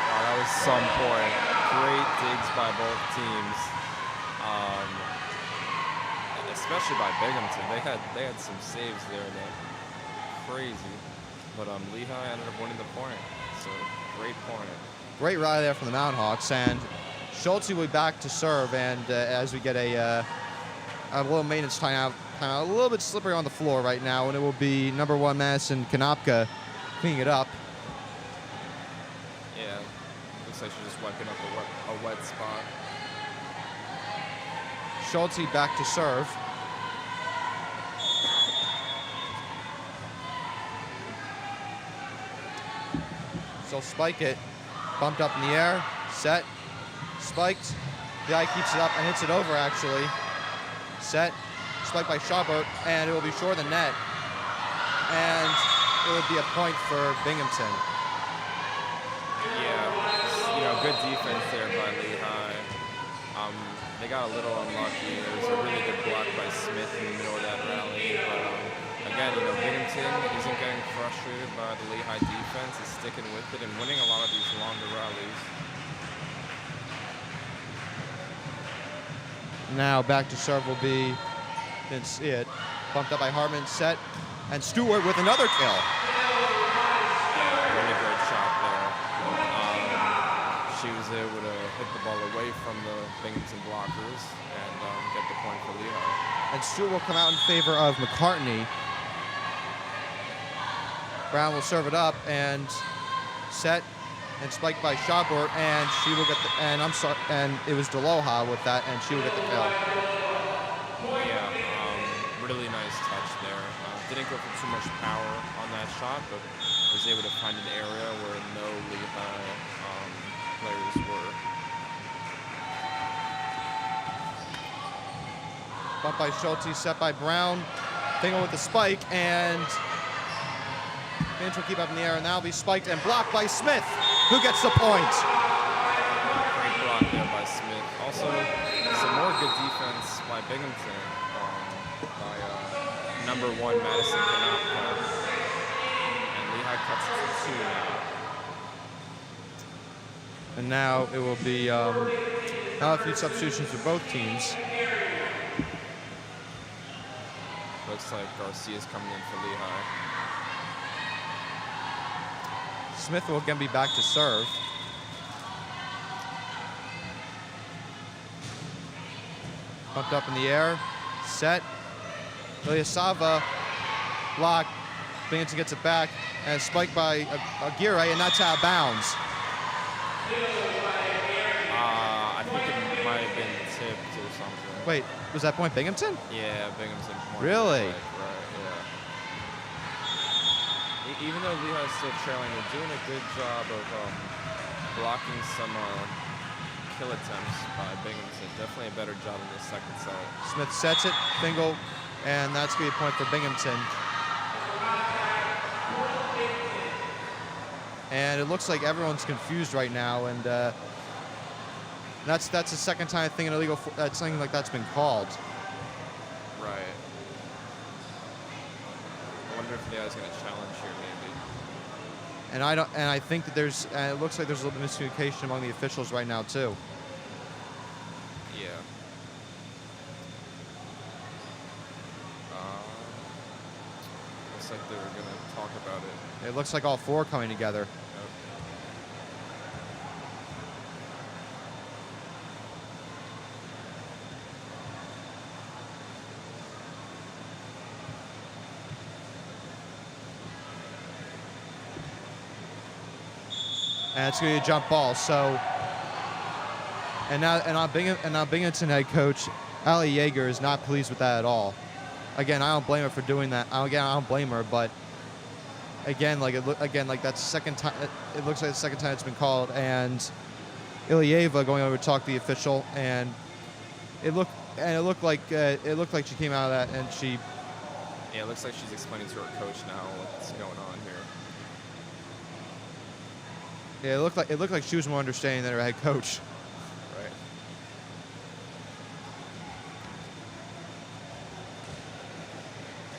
Wow, that was some point. Great digs by both teams. Especially by Binghamton. They had some saves there that crazy. But Lehigh ended up winning the point. So great point. Great rally there from the Mountain Hawks, and Schulte will be back to serve. And as we get a little maintenance timeout, a little bit slippery on the floor right now, and it will be number 1 Madison Konopka cleaning it up. Yeah, looks like she's just wiping up a wet spot. Schulte back to serve. She'll spike it, bumped up in the air, set, spiked. The guy keeps it up and hits it over actually. Set, spiked by Schubert, and it will be short of the net. And it would be a point for Binghamton. Yeah, good defense there by Lehigh. They got a little unlucky. There was a really good block by Smith in the middle of that rally. But again, Binghamton isn't getting frustrated by the Lehigh defense. Is sticking with it and winning a lot of these longer rallies. Now back to serve will be, didn't see it, bumped up by Hartman, set, and Stewart with another kill. Really great shot there. She was able to hit the ball away from the Binghamton blockers and get the point for Lehigh. And Stewart will come out in favor of McCartney. Brown will serve it up and set and spiked by Schubert, and she will get the, and it was DeLoha with that, and she will get the kill. Yeah, really nice touch there. Didn't go for too much power on that shot, but was able to find an area where no Lehigh players were. Bumped by Schulte, set by Brown. Fingal with the spike, and Finch will keep up in the air, and that'll be spiked and blocked by Smith, who gets the point. Great block there by Smith. Also, some more good defense by Binghamton, by number 1 Madison Konopka. And Lehigh cuts it to 2 now. And now it will be now a few substitutions for both teams. Looks like Garcia's coming in for Lehigh. Smith will again be back to serve. Pumped up in the air, set. Ilyasova, block. Binghamton gets it back, and spiked by Aguirre, and that's out of bounds. I think it might have been tipped or something. Wait, was that point Binghamton? Yeah, Binghamton point. Really? Right, yeah. Even though Lehigh's still trailing, they're doing a good job of blocking some kill attempts by Binghamton. Definitely a better job in the second set. Smith sets it, Fingal, and that's going to be a point for Binghamton. And it looks like everyone's confused right now, and that's the second time I think an illegal that something like that's been called. Right. I wonder if the guy's going to challenge here, maybe. And I think that it looks like there's a little bit of miscommunication among the officials right now too. Yeah. Looks like they were going to talk about it. It looks like all four are coming together. Yep. And it's going to be a jump ball. So, and now Binghamton head coach Ali Yeager is not pleased with that at all. Again, I don't blame her for doing that. I don't blame her, but again, that's the second time. It looks like the second time it's been called, and Ilyeva going over to talk to the official, and it looked like she came out of that, and she. Yeah, it looks like she's explaining to her coach now what's going on here. Yeah, it looked like she was more understanding than her head coach. Right.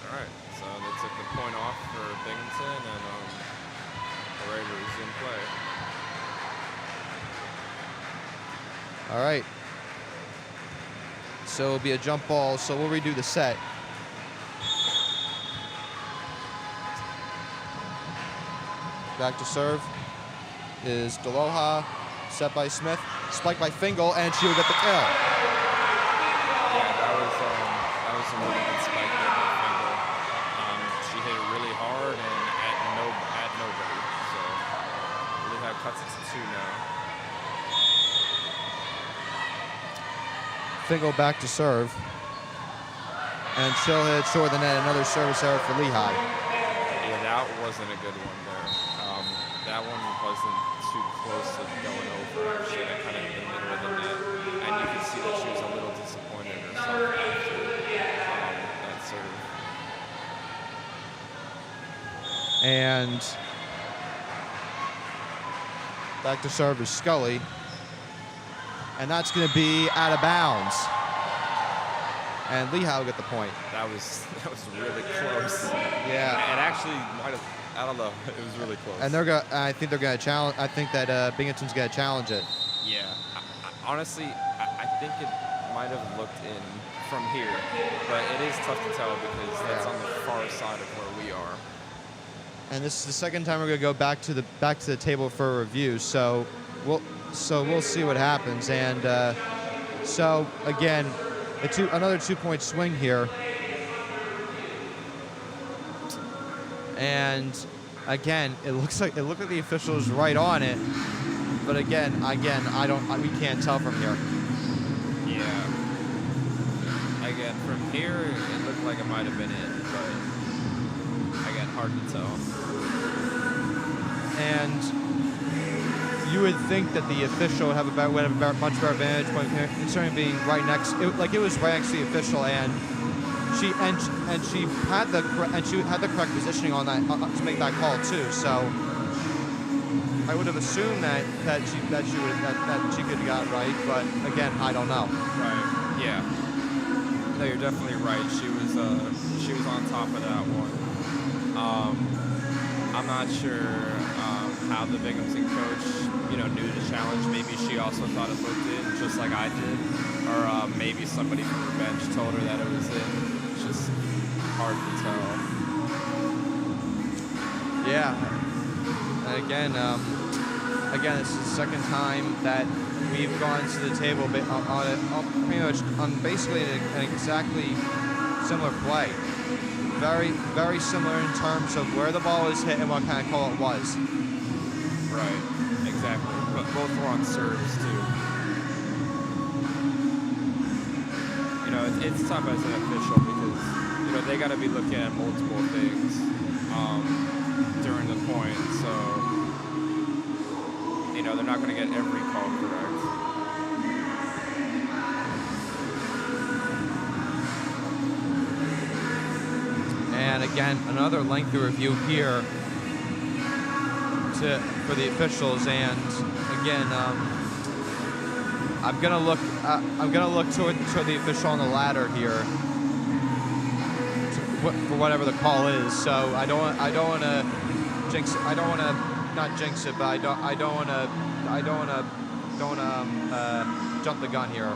All right. So they took the point off for Binghamton, and we're ready to resume play. All right. So it'll be a jump ball. So we'll redo the set. Back to serve is Deloha, set by Smith, spiked by Fingal, and she will get the kill. Yeah, that was a really good spike there by Fingal. She hit it really hard and at nobody. So Lehigh cuts it to 2 now. Fingal back to serve, and she'll hit it short of the net. Another service error for Lehigh. Yeah, that wasn't a good one there. That one wasn't too close to going over. Actually, that kind of in the middle of the net, and you could see that she was a little disappointed in herself after that serve. And back to serve is Scully, and that's going to be out of bounds. And Lehigh will get the point. That was really close. Yeah. And actually might have. I don't know. It was really close. And I think they're going to challenge. I think that Binghamton's going to challenge it. Yeah. Honestly, I think it might have looked in from here, but it is tough to tell because that's on the far side of where we are. And this is the second time we're going to go back to the table for a review. So we'll see what happens. And so again, another 2-point swing here. And again, it looked like the official was right on it, but again, we can't tell from here. Yeah. Again, from here, it looked like it might have been in, but again, hard to tell. And you would think that the official would have a much better vantage point here, concerning being right next. It was right next to the official, and she had the correct positioning on that to make that call too. So I would have assumed that she could have got it right, but again, I don't know. Right. Yeah. No, you're definitely right. She was on top of that one. I'm not sure how the Binghamton coach, knew the challenge. Maybe she also thought it looked in, just like I did, or maybe somebody from the bench told her that it was in. Just hard to tell. Yeah. And again, this is the second time that we've gone to the table pretty much on basically an exactly similar play. Very, very similar in terms of where the ball was hit and what kind of call it was. Right. Exactly. But both were on serves too. It's tough as an official because they got to be looking at multiple things during the point. So they're not going to get every call correct. again, another lengthy review here for the officials, and again, I'm gonna look toward the official on the ladder here for whatever the call is. So I don't want to jinx. I don't want to not jinx it, but I don't want to jump the gun here.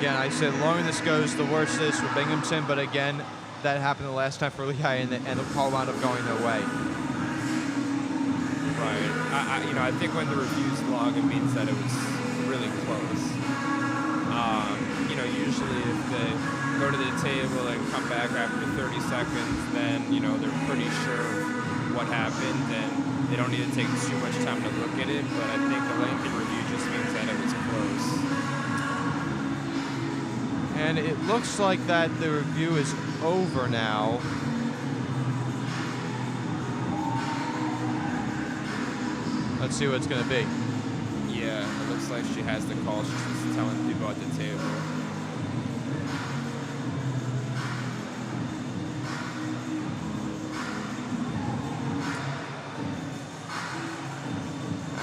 Again, I said the longer this goes, the worse it is for Binghamton. But again, that happened the last time for Lehigh, and the call wound up going their way. Right. I think when the review's long, it means that it was really close. Usually if they go to the table and come back after 30 seconds, then they're pretty sure what happened, and they don't need to take too much time to look at it. But I think the lengthy review just means that it was close. And it looks like that the review is over now. Let's see what it's going to be. Yeah, it looks like she has the call. She's just telling people at the table.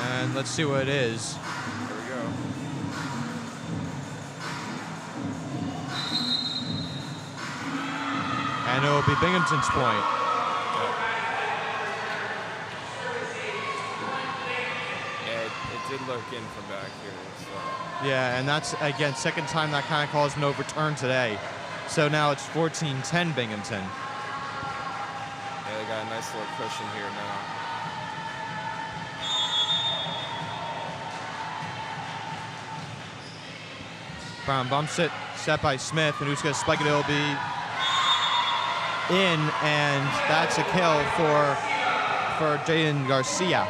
And let's see what it is. Here we go. And it will be Binghamton's point. Yeah, it did look in from back here. So. Yeah, and that's, again, second time that kind of call has been overturned today. So now it's 14-10 Binghamton. Yeah, they got a nice little cushion here now. Brown bumps it, set by Smith, and who's going to spike it? It'll be in, and that's a kill for Jaden Garcia. Yeah,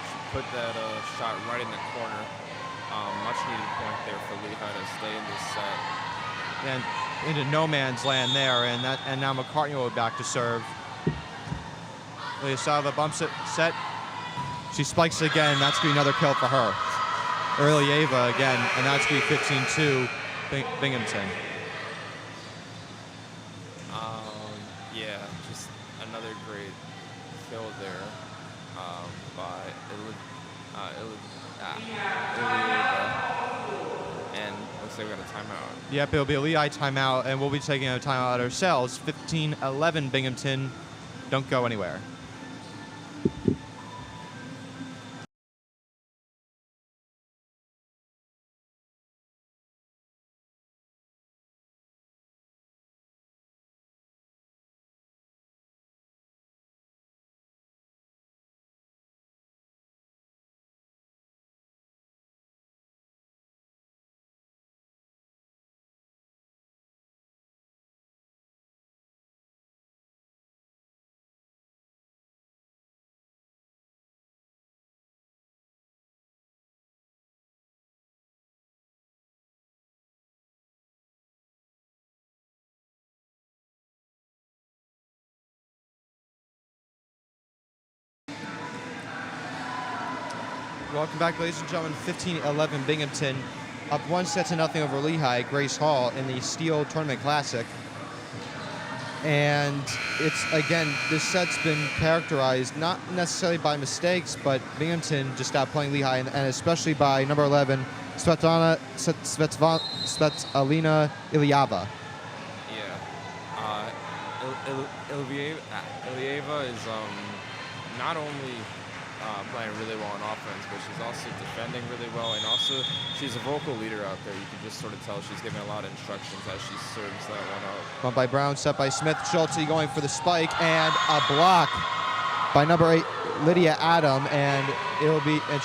she put that shot right in the corner. Much needed point there for Lehigh to stay in this set. And into no man's land there, and now McCartney will be back to serve. Ilyasova bumps it, set. She spikes it again, and that's going to be another kill for her. Ilyeva again, and that's going to be 15-2 Binghamton. Yeah, just another great kill there by Ilyeva. And looks like we got a timeout. Yep, it'll be a Lehigh timeout, and we'll be taking a timeout ourselves. 15-11 Binghamton. Don't go anywhere. Welcome back, ladies and gentlemen. 15-11 Binghamton, up 1-0 over Lehigh, Grace Hall in the Steel Tournament Classic. And it's, again, this set's been characterized not necessarily by mistakes, but Binghamton just outplaying Lehigh, and especially by number 11, Svetlana Ilyeva. Yeah. Ilyeva is not only playing really well on offense, but she's also defending really well, and also she's a vocal leader out there. You can just sort of tell she's giving a lot of instructions as she serves that one up. Bump by Brown, set by Smith. Schulte going for the spike, and a block by number 8, Lydia Adam, and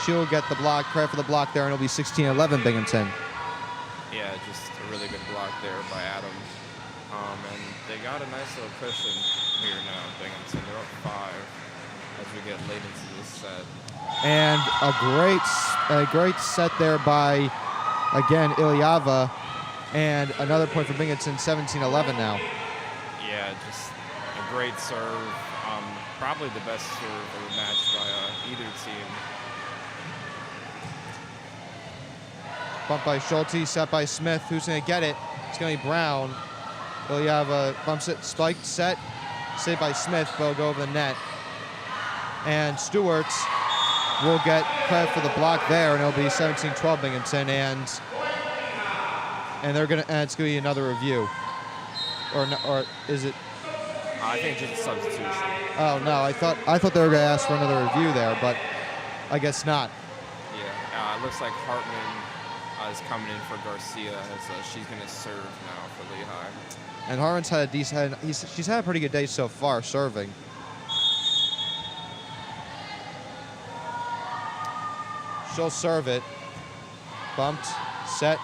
she'll get the block, credit for the block there, and it'll be 16-11 Binghamton. Yeah, just a really good block there by Adam. And they got a nice little cushion here now, Binghamton. They're up 5 as we get late into this set. And a great set there by, again, Ilyeva, and another point for Binghamton, 17-11 now. Yeah, just a great serve. Probably the best serve ever matched by either team. Bump by Schulte, set by Smith. Who's going to get it? It's going to be Brown. Ilyava bumps it, spiked, set. Saved by Smith, but will go over the net. And Stewart will get credit for the block there, and it'll be 17-12 Binghamton, and it's gonna be another review, or is it? I think just a substitution. Oh no, I thought they were gonna ask for another review there, but I guess not. Yeah, it looks like Hartman is coming in for Garcia, as she's gonna serve now for Lehigh. And Hartman's had a decent. She's had a pretty good day so far serving. She'll serve it. Bumped, set.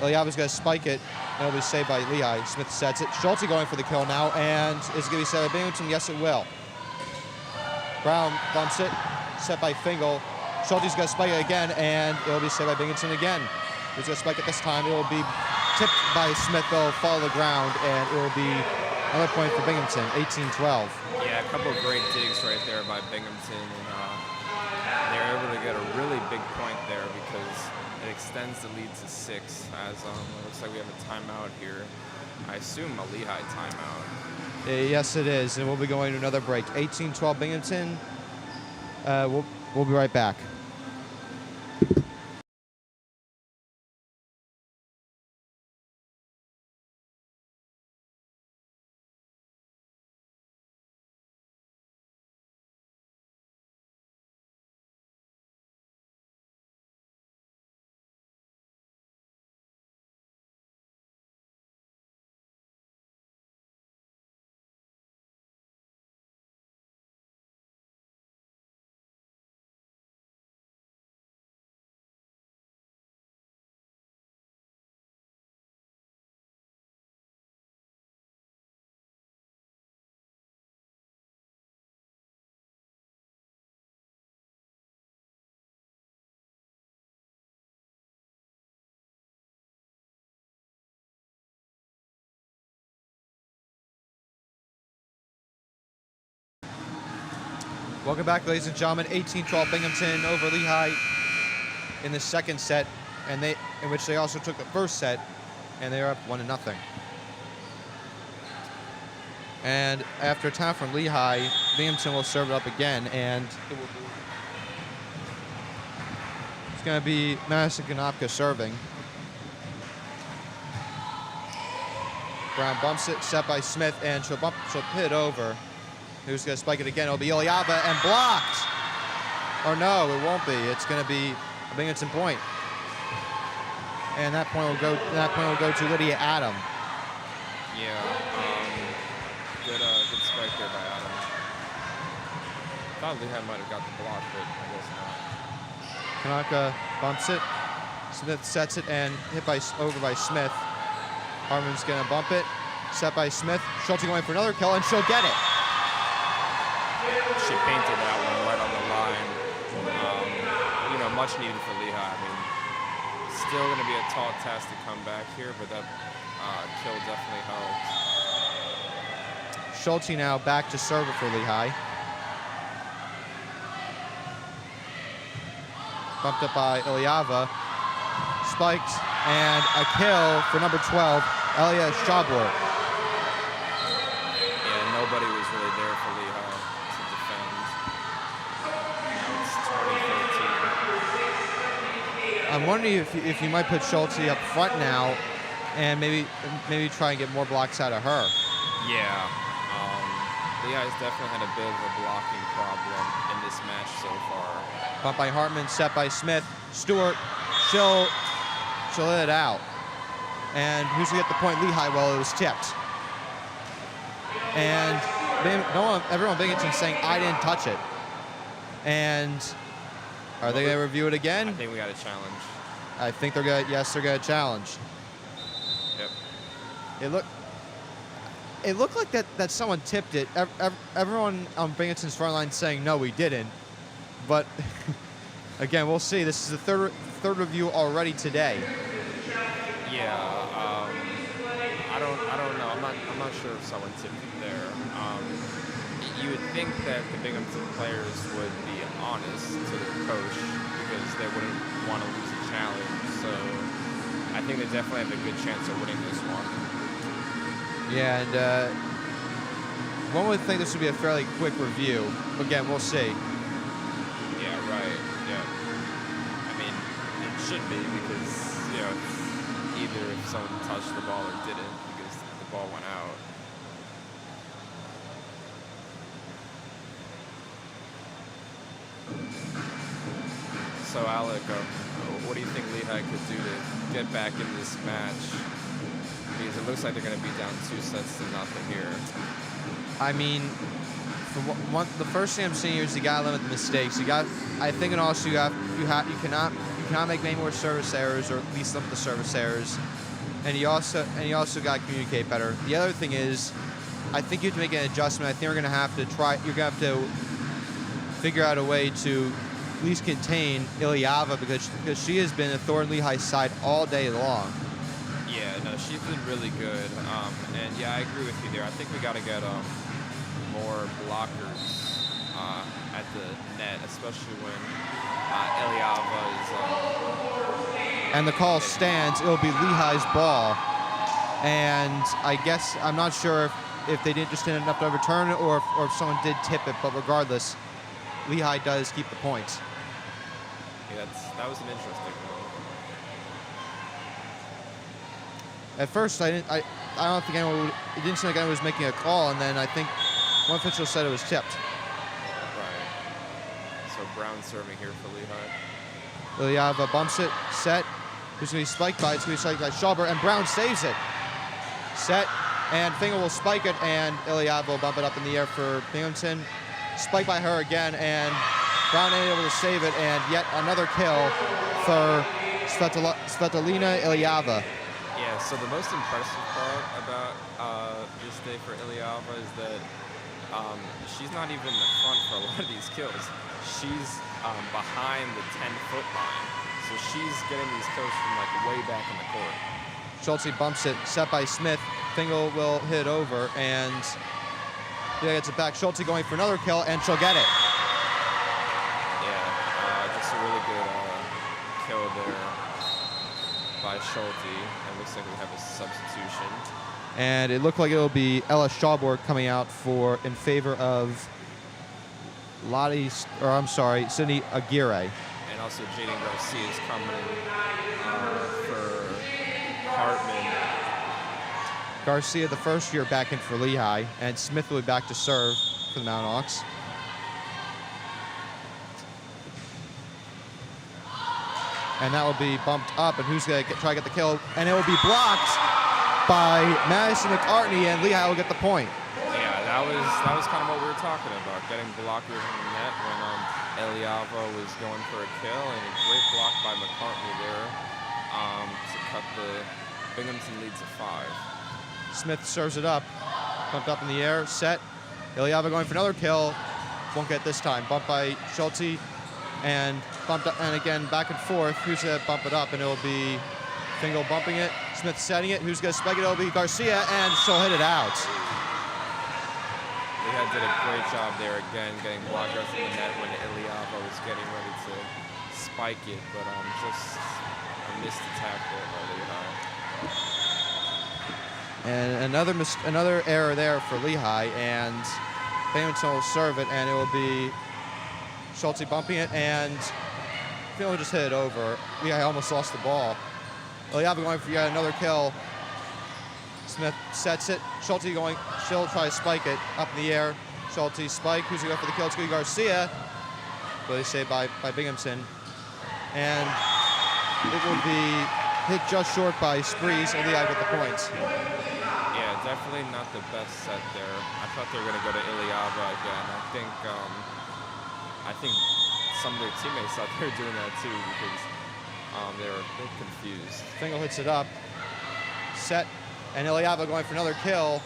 Ilyava's going to spike it. It'll be saved by Lehigh. Smith sets it. Schulte going for the kill now, and is it going to be set by Binghamton? Yes, it will. Brown bumps it. Set by Fingal. Schulte's going to spike it again, and it'll be saved by Binghamton again. He's going to spike it this time. It will be tipped by Smith. They'll fall to the ground, and it will be another point for Binghamton, 18-12. Yeah, a couple of great digs right there by Binghamton, and they're able to get a really big point there because it extends the lead to 6. As it looks like we have a timeout here. I assume a Lehigh timeout. Yes, it is, and we'll be going to another break. 18-12 Binghamton. We'll be right back. Welcome back, ladies and gentlemen. 18-12 Binghamton over Lehigh in the second set, in which they also took the first set, and they are up 1-0. And after a time from Lehigh, Binghamton will serve it up again, and it's going to be Madison Konopka serving. Brown bumps it, set by Smith, and she'll hit it over. Who's going to spike it again? It'll be Ilyava, and blocked. Or no, it won't be. It's going to be a Binghamton point. And that point will go to Lydia Adam. Yeah, good spike there by Adam. I thought Lehigh might have got the block, but I guess not. Konopka bumps it. Smith sets it and hit over by Smith. Harmon's going to bump it. Set by Smith. Schulte going for another kill, and she'll get it. She painted that one right on the line. Much needed for Lehigh. I mean, still going to be a tall task to come back here, but that kill definitely helped. Schulte now back to serve it for Lehigh. Bumped up by Ilyava. Spiked, and a kill for number 12, Elia Schabler. Yeah, nobody was really there for Lehigh to defend. Now it's 2013. I'm wondering if you might put Schulte up front now, and maybe try and get more blocks out of her. Yeah, Lehigh's definitely had a bit of a blocking problem in this match so far. Bump by Hartman, set by Smith. Stewart, she'll hit it out. And who's going to get the point? Lehigh. Well, it was tipped. And everyone Binghamton's saying, I didn't touch it. And are they going to review it again? I think we got a challenge. I think they're going to challenge. Yep. It looked like that someone tipped it. Everyone on Binghamton's front line saying, no, we didn't. But again, we'll see. This is the third review already today. Yeah, I don't know. I'm not sure if someone tipped it there. You would think that the Binghamton players would be honest to their coach because they wouldn't want to lose a challenge. So I think they definitely have a good chance of winning this one. Yeah, and one would think this would be a fairly quick review. Again, we'll see. Yeah, right. Yeah. I mean, it should be because, it's either if someone touched the ball or didn't because the ball went out. So, Alec, what do you think Lehigh could do to get back in this match? Because it looks like they're going to be down 2-0 here. I mean, the first thing I'm seeing here is you gotta limit the mistakes. I think, and also you cannot make many more service errors, or at least limit the service errors. And you also got to communicate better. The other thing is, I think you have to make an adjustment. I think we're gonna have to try. You're gonna have to figure out a way to at least contain Ilyava because she has been a thorn Lehigh's side all day long. Yeah, no, she's been really good. And yeah, I agree with you there. I think we got to get more blockers at the net, especially when Ilyava is. And the call stands. It'll be Lehigh's ball. And I guess I'm not sure if they didn't just end up to overturn it or if someone did tip it. But regardless, Lehigh does keep the points. Yeah, that was an interesting one. At first, I don't think anyone. It didn't seem like anyone was making a call, and then I think one official said it was tipped. Right. So Brown serving here for Lehigh. Ilyava bumps it, set. Who's going to be spiked by? It's going to be spiked by Schauber, and Brown saves it. Set, and Fingal will spike it, and Ilyava will bump it up in the air for Binghamton. Spiked by her again, and Brown ain't able to save it, and yet another kill for Svetlana Ilyava. Yeah, so the most impressive part about this day for Ilyava is that she's not even in the front for a lot of these kills. She's behind the 10-foot line. So she's getting these kills from way back in the court. Schulte bumps it, set by Smith. Fingal will hit over, and gets it back. Schulte going for another kill, and she'll get it. Yeah, just a really good kill there by Schulte. It looks like we have a substitution. And it looked like it'll be Ella Schauber coming out in favor of Sydney Aguirre. And also Jaden Garcia is coming in for Hartman. Garcia, the first year back in for Lehigh, and Smith will be back to serve for the Mount Hawks. And that will be bumped up, and who's going to try to get the kill? And it will be blocked by Madison McCartney, and Lehigh will get the point. Yeah, that was kind of what we were talking about, getting blockers in the net when Ilyava was going for a kill, and a great block by McCartney there to cut the Binghamton lead to 5. Smith serves it up, bumped up in the air, set. Ilyava going for another kill, won't get this time. Bumped by Schulte, and bumped up, and again back and forth. Who's going to bump it up? And it'll be Fingal bumping it. Smith setting it. Who's going to spike it? It'll be Garcia, and she'll hit it out. Lehigh did a great job there again, getting blockers in the net when Ilyava was getting ready to spike it, but just a missed attack there by Lehigh. And another error there for Lehigh, and Binghamton will serve it, and it will be Schulte bumping it, and Phil will just hit it over. Lehigh almost lost the ball. Ilyava going for yet another kill. Smith sets it. Schulte going. She'll try to spike it up in the air. Schulte spike. Who's going to go for the kill? It's going to be Garcia. Really saved by Binghamton. And it will be hit just short by Sprees, and Lehigh with the points. Yeah, definitely not the best set there. I thought they were going to go to Ilyava again. I think some of their teammates thought they were doing that too because they were a bit confused. Fingal hits it up. Set. And Ilyava going for another kill,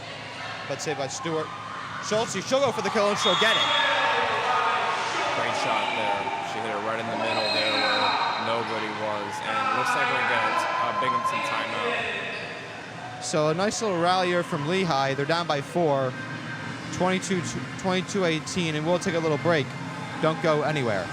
but saved by Stewart. Schulte, she'll go for the kill, and she'll get it. Great shot there. She hit it right in the middle there where nobody was. And it looks like we're going to get a Binghamton timeout. So a nice little rally here from Lehigh. They're down by 4, 22-18, and we'll take a little break. Don't go anywhere.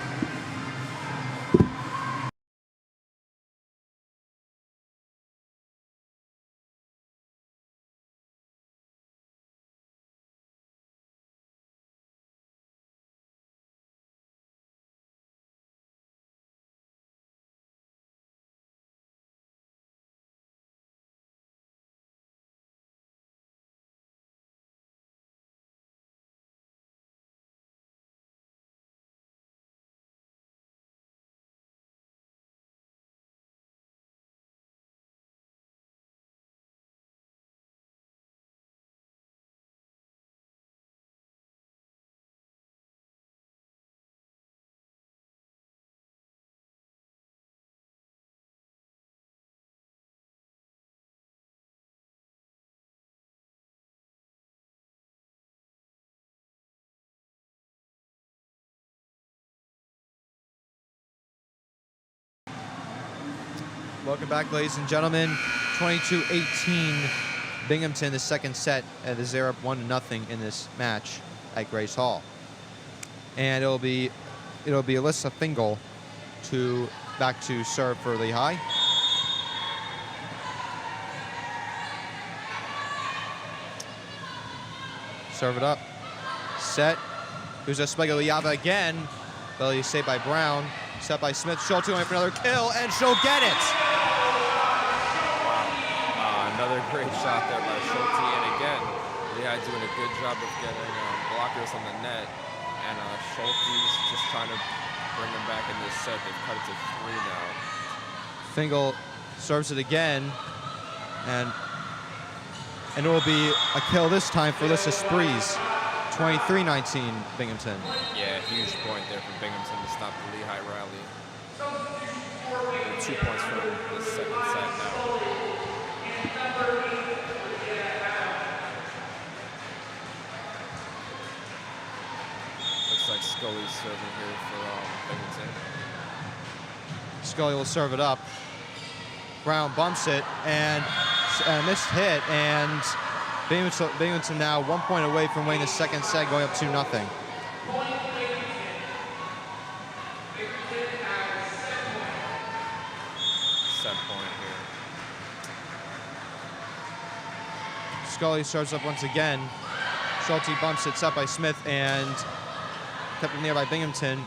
Welcome back, ladies and gentlemen. 22-18, Binghamton, the second set, as they're up 1-0 in this match at Grace Hall. And it'll be Alyssa Fingal back to serve for Lehigh. Serve it up. Set. Here's a Spegaliava again. Belly saved by Brown. Set by Smith. Schulte going for another kill, and she'll get it. Wow. Another great shot there by Schulte. And again, Lehigh doing a good job of getting blockers on the net. And Schulte's just trying to bring them back in this set. They've cut it to 3 now. Fingal serves it again. And it will be a kill this time for Alyssa Sprees. 23-19, Binghamton. Yeah, huge point there for Binghamton to stop the Lehigh rally. 2 points from the second set now. Looks like Scully's serving here for Binghamton. Scully will serve it up. Brown bumps it, and a missed hit, and Binghamton now 1 point away from winning the second set, going up 2-0. Set point here. Scully serves up once again. Schulte bumps it, set by Smith, and kept it near by Binghamton.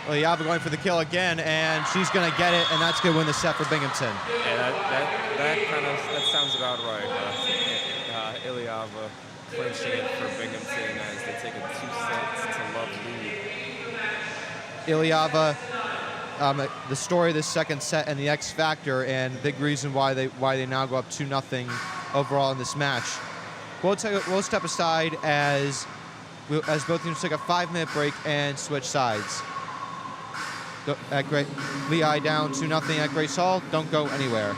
Liava going for the kill again, and she's going to get it, and that's going to win the set for Binghamton. Yeah, that sounds about right. Iliava clinching it for Binghamton as they take a 2-set-to-love lead. Iliava, the story of this second set and the X factor, and big reason why they now go up 2-0 overall in this match. We'll step aside as both teams take a 5-minute break and switch sides. Lehigh down 2-0 at Grace Hall. Don't go anywhere.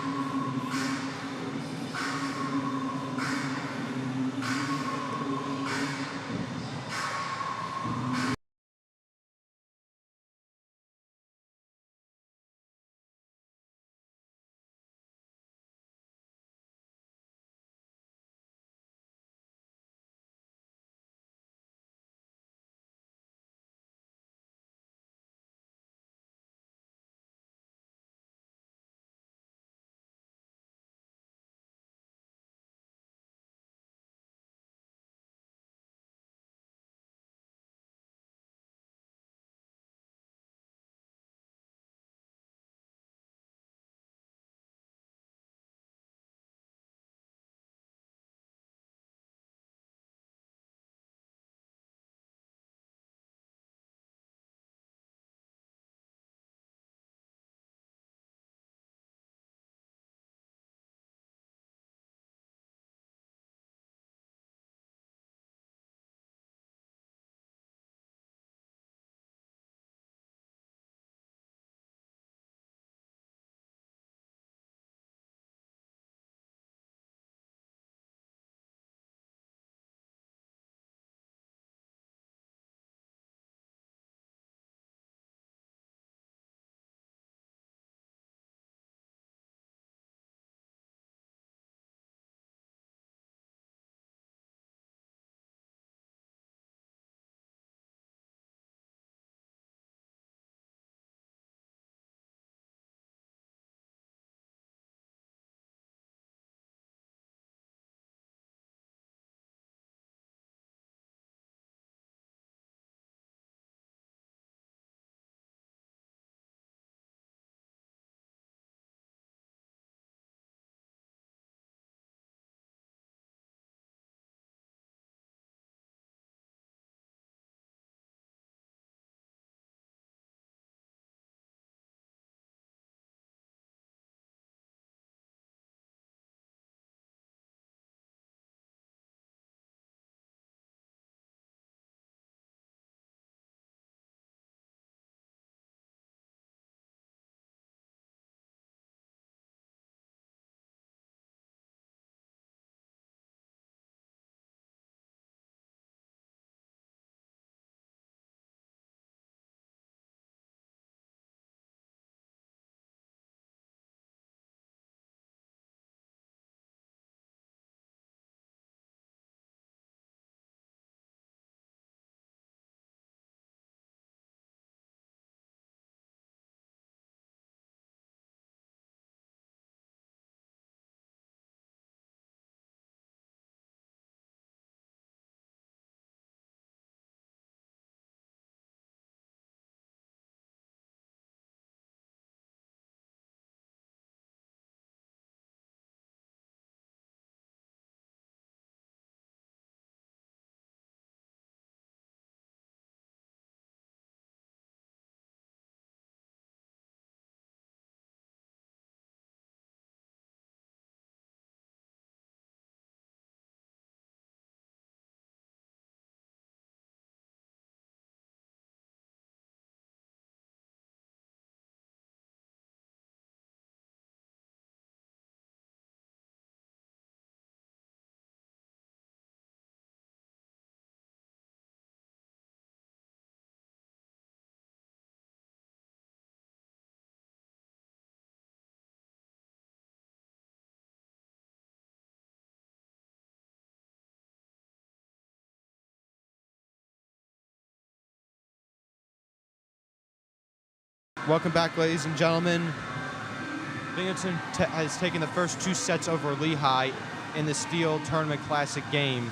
welcome back, ladies and gentlemen. Binghamton has taken the first 2 sets over Lehigh in the Steel Tournament Classic game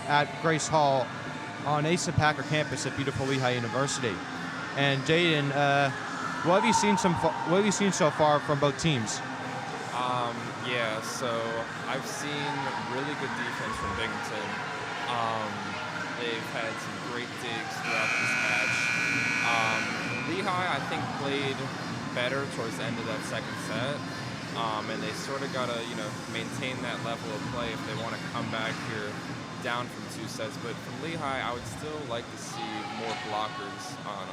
at Grace Hall on Asa Packer campus at beautiful Lehigh University. And Jaden, what have you seen so far from both teams? Yeah, so I've seen really good defense from Binghamton. They've had some great digs throughout this match. Lehigh, I think, played better towards the end of that second set, and they sort of got to, maintain that level of play if they want to come back here down from 2 sets. But from Lehigh, I would still like to see more blockers on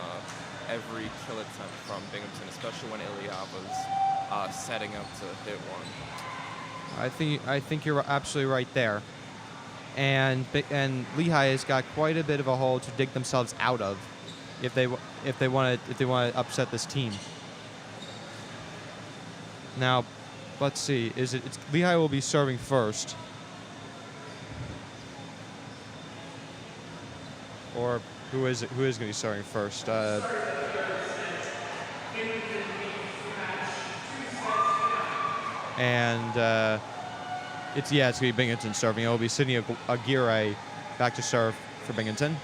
every kill attempt from Binghamton, especially when Ilyava's setting up to hit one. I think you're absolutely right there, and Lehigh has got quite a bit of a hole to dig themselves out of if they want to upset this team. Now, let's see. It's Lehigh will be serving first, or who is going to be serving first? It's going to be Binghamton serving. It will be Sydney Aguirre back to serve for Binghamton.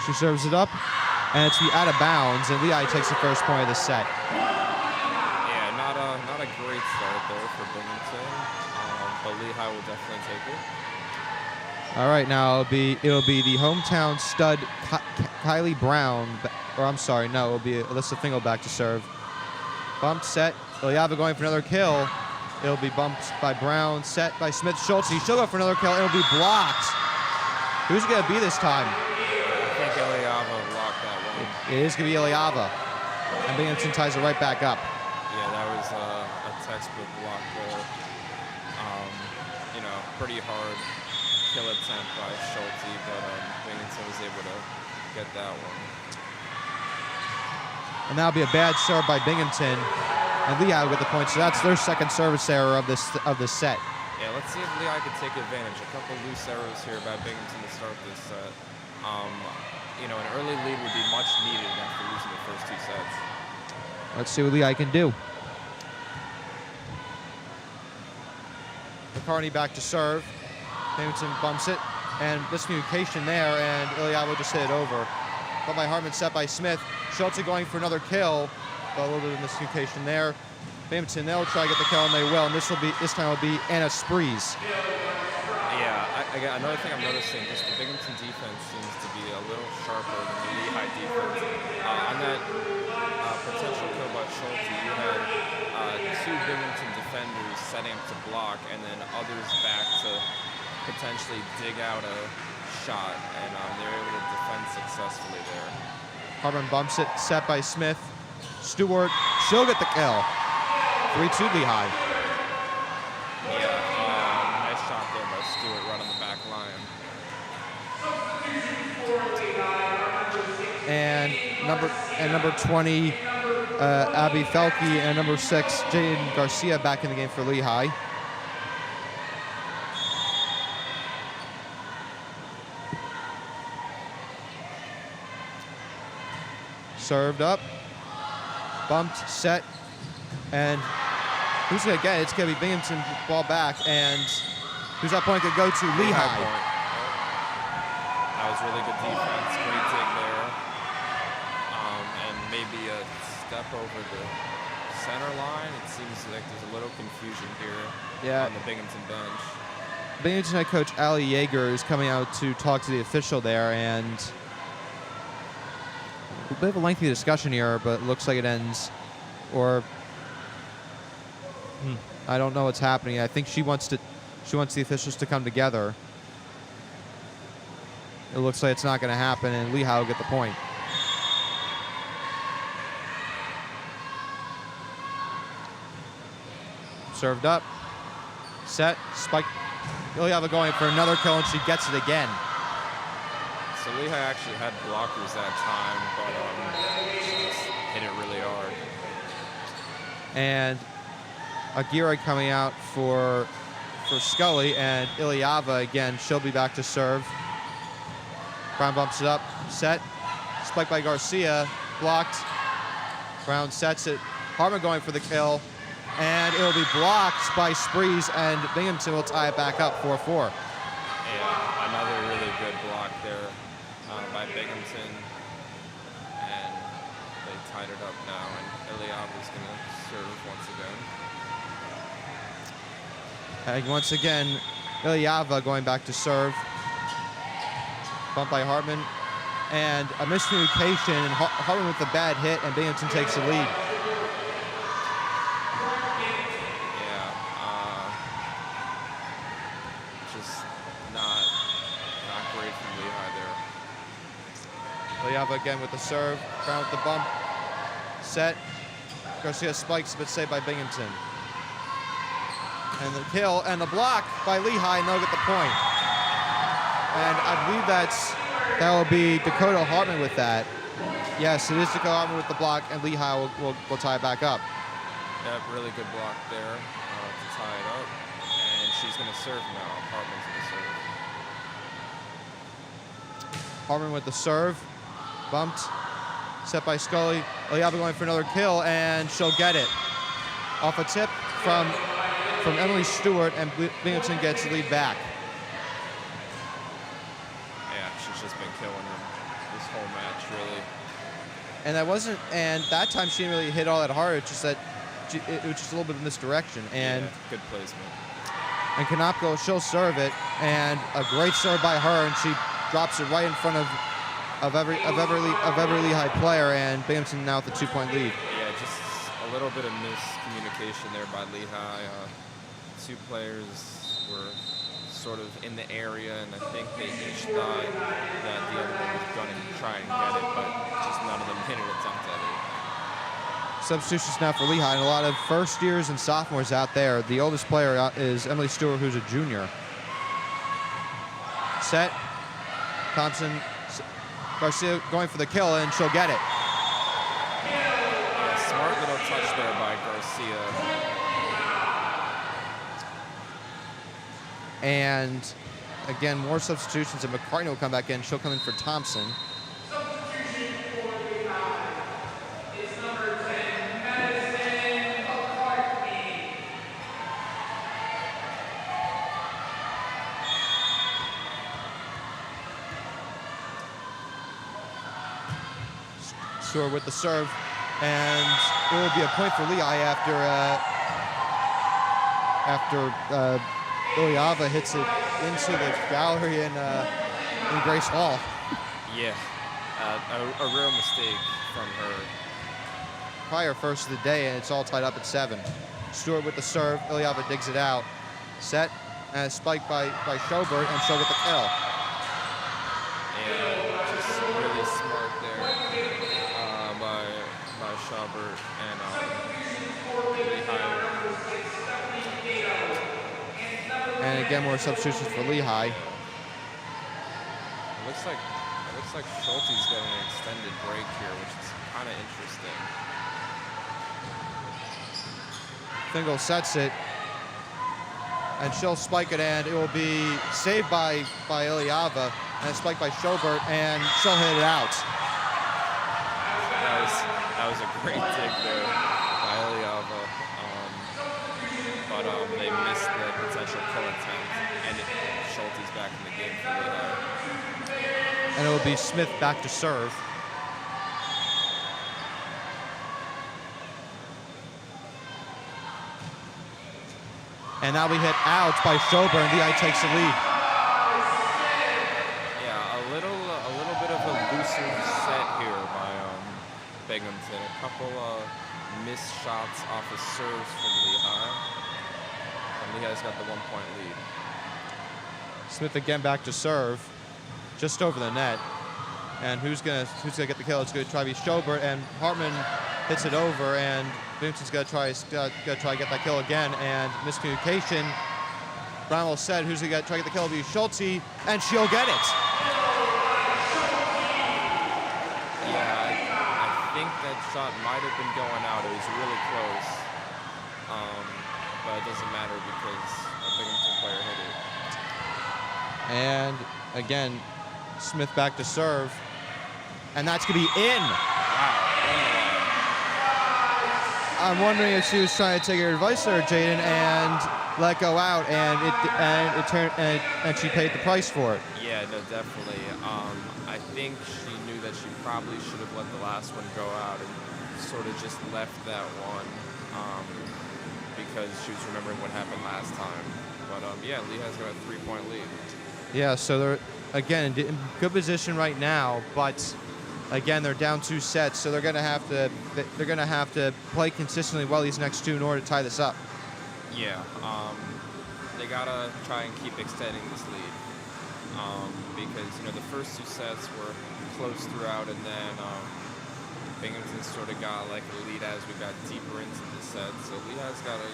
She serves it up, and it's the out of bounds, and Lehigh takes the first point of the set. Yeah, not a great start there for Binghamton, but Lehigh will definitely take it. All right, now it'll be the hometown stud Kylie Brown, or I'm sorry, no, it'll be Alyssa Fingelback to serve. Bumped set, Ilyava going for another kill. It'll be bumped by Brown, set by Smith-Schultz. She'll go for another kill, and it'll be blocked. Who's it going to be this time? I think Ilyava blocked that one. It is going to be Ilyava, and Binghamton ties it right back up. Yeah, that was a textbook block there. Pretty hard kill attempt by Schulte, but Binghamton was able to get that one. And that'll be a bad serve by Binghamton, and Lehigh will get the point. So that's their second service error of this set. Yeah, let's see if Lehigh can take advantage. A couple loose errors here by Binghamton to start this set. An early lead would be much needed after losing the first 2 sets. Let's see what Lehigh can do. McCartney back to serve. Binghamton bumps it, and miscommunication there, and Ilyava just hit it over. But by Hartman, set by Smith. Schultz going for another kill, but a little bit of miscommunication there. Binghamton, they'll try to get the kill, and they will. And this time will be Anna Sprees. Yeah, another thing I'm noticing is the Binghamton defense seems to be a little sharper than the Lehigh defense. On that potential kill by Schulte, you had 2 Binghamton defenders setting up to block, and then others back to potentially dig out a shot, and they were able to defend successfully there. Hartman bumps it, set by Smith. Stewart, she'll get the kill. 3-2 Lehigh. Yeah, nice shot there by Stewart right on the back line. And number 20, Abby Felke, and number 6, Jaden Garcia back in the game for Lehigh. Served up, bumped, set, and who's going to get it? It's going to be Binghamton ball back, and who's that point going to go to? Lehigh. That was really good defense, great dig there, and maybe a step over the center line. It seems like there's a little confusion here on the Binghamton bench. Binghamton head coach Ali Yeager is coming out to talk to the official there, and a bit of a lengthy discussion here, but it looks like it ends, or I don't know what's happening. I think she wants the officials to come together. It looks like it's not going to happen, and Lehigh will get the point. Served up, set, spike. Ilyava going for another kill, and she gets it again. So Lehigh actually had blockers that time, but she just hit it And Aguirre coming out for Scully, and Ilyava again, she'll be back to serve. Brown bumps it up, set, spiked by Garcia, blocked. Brown sets it, Hartman going for the kill, and it'll be blocked by Sprees, and Binghamton will tie it back up 4-4. Yeah, another really good block there by Binghamton, and they tied it up now, and Ilyava is going to serve once again. And once again, Ilyava going back to serve. Bump by Hartman. And a miscommunication, and Hartman with a bad hit, and Binghamton takes the lead. Yeah, just not great from Lehigh there. Ilyava again with the serve. Brown with the bump. Set. Garcia spikes, but saved by Binghamton. And the kill and the block by Lehigh, and they'll get the point. And I believe that will be Dakota Hartman with that. Yes, it is Dakota Hartman with the block, and Lehigh will tie it back up. Yep, really good block there to tie it up. And she's going to serve now. Hartman's going to serve. Hartman with the serve. Bumped. Set by Scully. Ilyava going for another kill, and she'll get it. Off a tip from Emily Stewart, and Binghamton gets the lead back. Yeah, she's just been killing him this whole match, really. And that time she didn't really hit all that hard. It's just that it was just a little bit of misdirection. And yeah, good placement. And Konopko, she'll serve it, and a great serve by her, and she drops it right in front of every Lehigh player, and Binghamton now with a 2-point lead. Yeah, just a little bit of miscommunication there by Lehigh. Two players were sort of in the area, and I think they each thought that the other one was going to try and get it, but just none of them hit an attempt at it. Substitutions now for Lehigh, and a lot of first years and sophomores out there. The oldest player is Emily Stewart, who's a junior. Set. Thompson. Garcia going for the kill, and she'll get it. Yeah, smart little touch there by Garcia. And again, more substitutions, and McCartney will come back in. She'll come in for Thompson. Stewart with the serve, and it will be a point for Lehigh after Ilyava hits it into the gallery in Grace Hall. Yeah, a real mistake from her. Probably her first of the day, and it's all tied up at 7. Stewart with the serve. Ilyava digs it out. Set, and a spike by Schobert, and she'll get the kill. Yeah, just really smart there by Schobert and Lehigh. And again, more substitutions for Lehigh. It looks like Schulte's getting an extended break here, which is kind of interesting. Fingal sets it, and she'll spike it, and it will be saved by Ilyava, and spiked by Schobert, and she'll hit it out. That was a great dig there by Ilyava, but they missed the potential kill attempt, and Schulte's back in the game for Lehigh. And it will be Smith back to serve. And now we hit out by Schobert, and Lehigh takes the lead. Yeah, a little bit of a looser set here by Binghamton. A couple of missed shots off of serves from Lehigh. And Lehigh's got the 1-point lead. Smith again back to serve, just over the net. And who's gonna get the kill? It's going to try to be Schobert, and Hartman hits it over, and Binghamton's gonna try to get that kill again, and miscommunication. Brown will set. Who's gonna try to get the kill? It'll be Schulte, and she'll get it. Yeah, I think that shot might have been going out. It was really close. but it doesn't matter because a Binghamton player hit it. And again, Smith back to serve. And that's going to be in. I'm wondering if she was trying to take her advice there, Jaden, and let go out, and she paid the price for it. Yeah, no, definitely. I think she knew that she probably should have let the last one go out and sort of just left that one because she was remembering what happened last time. But yeah, Lehigh's got a 3-point lead. Yeah, so they're again in good position right now, but again they're down 2 sets, so they're gonna have to play consistently well these next 2 in order to tie this up. Yeah, they gotta try and keep extending this lead because the first 2 sets were close throughout, and then Binghamton sort of got like a lead as we got deeper into the set. So Lehigh's gotta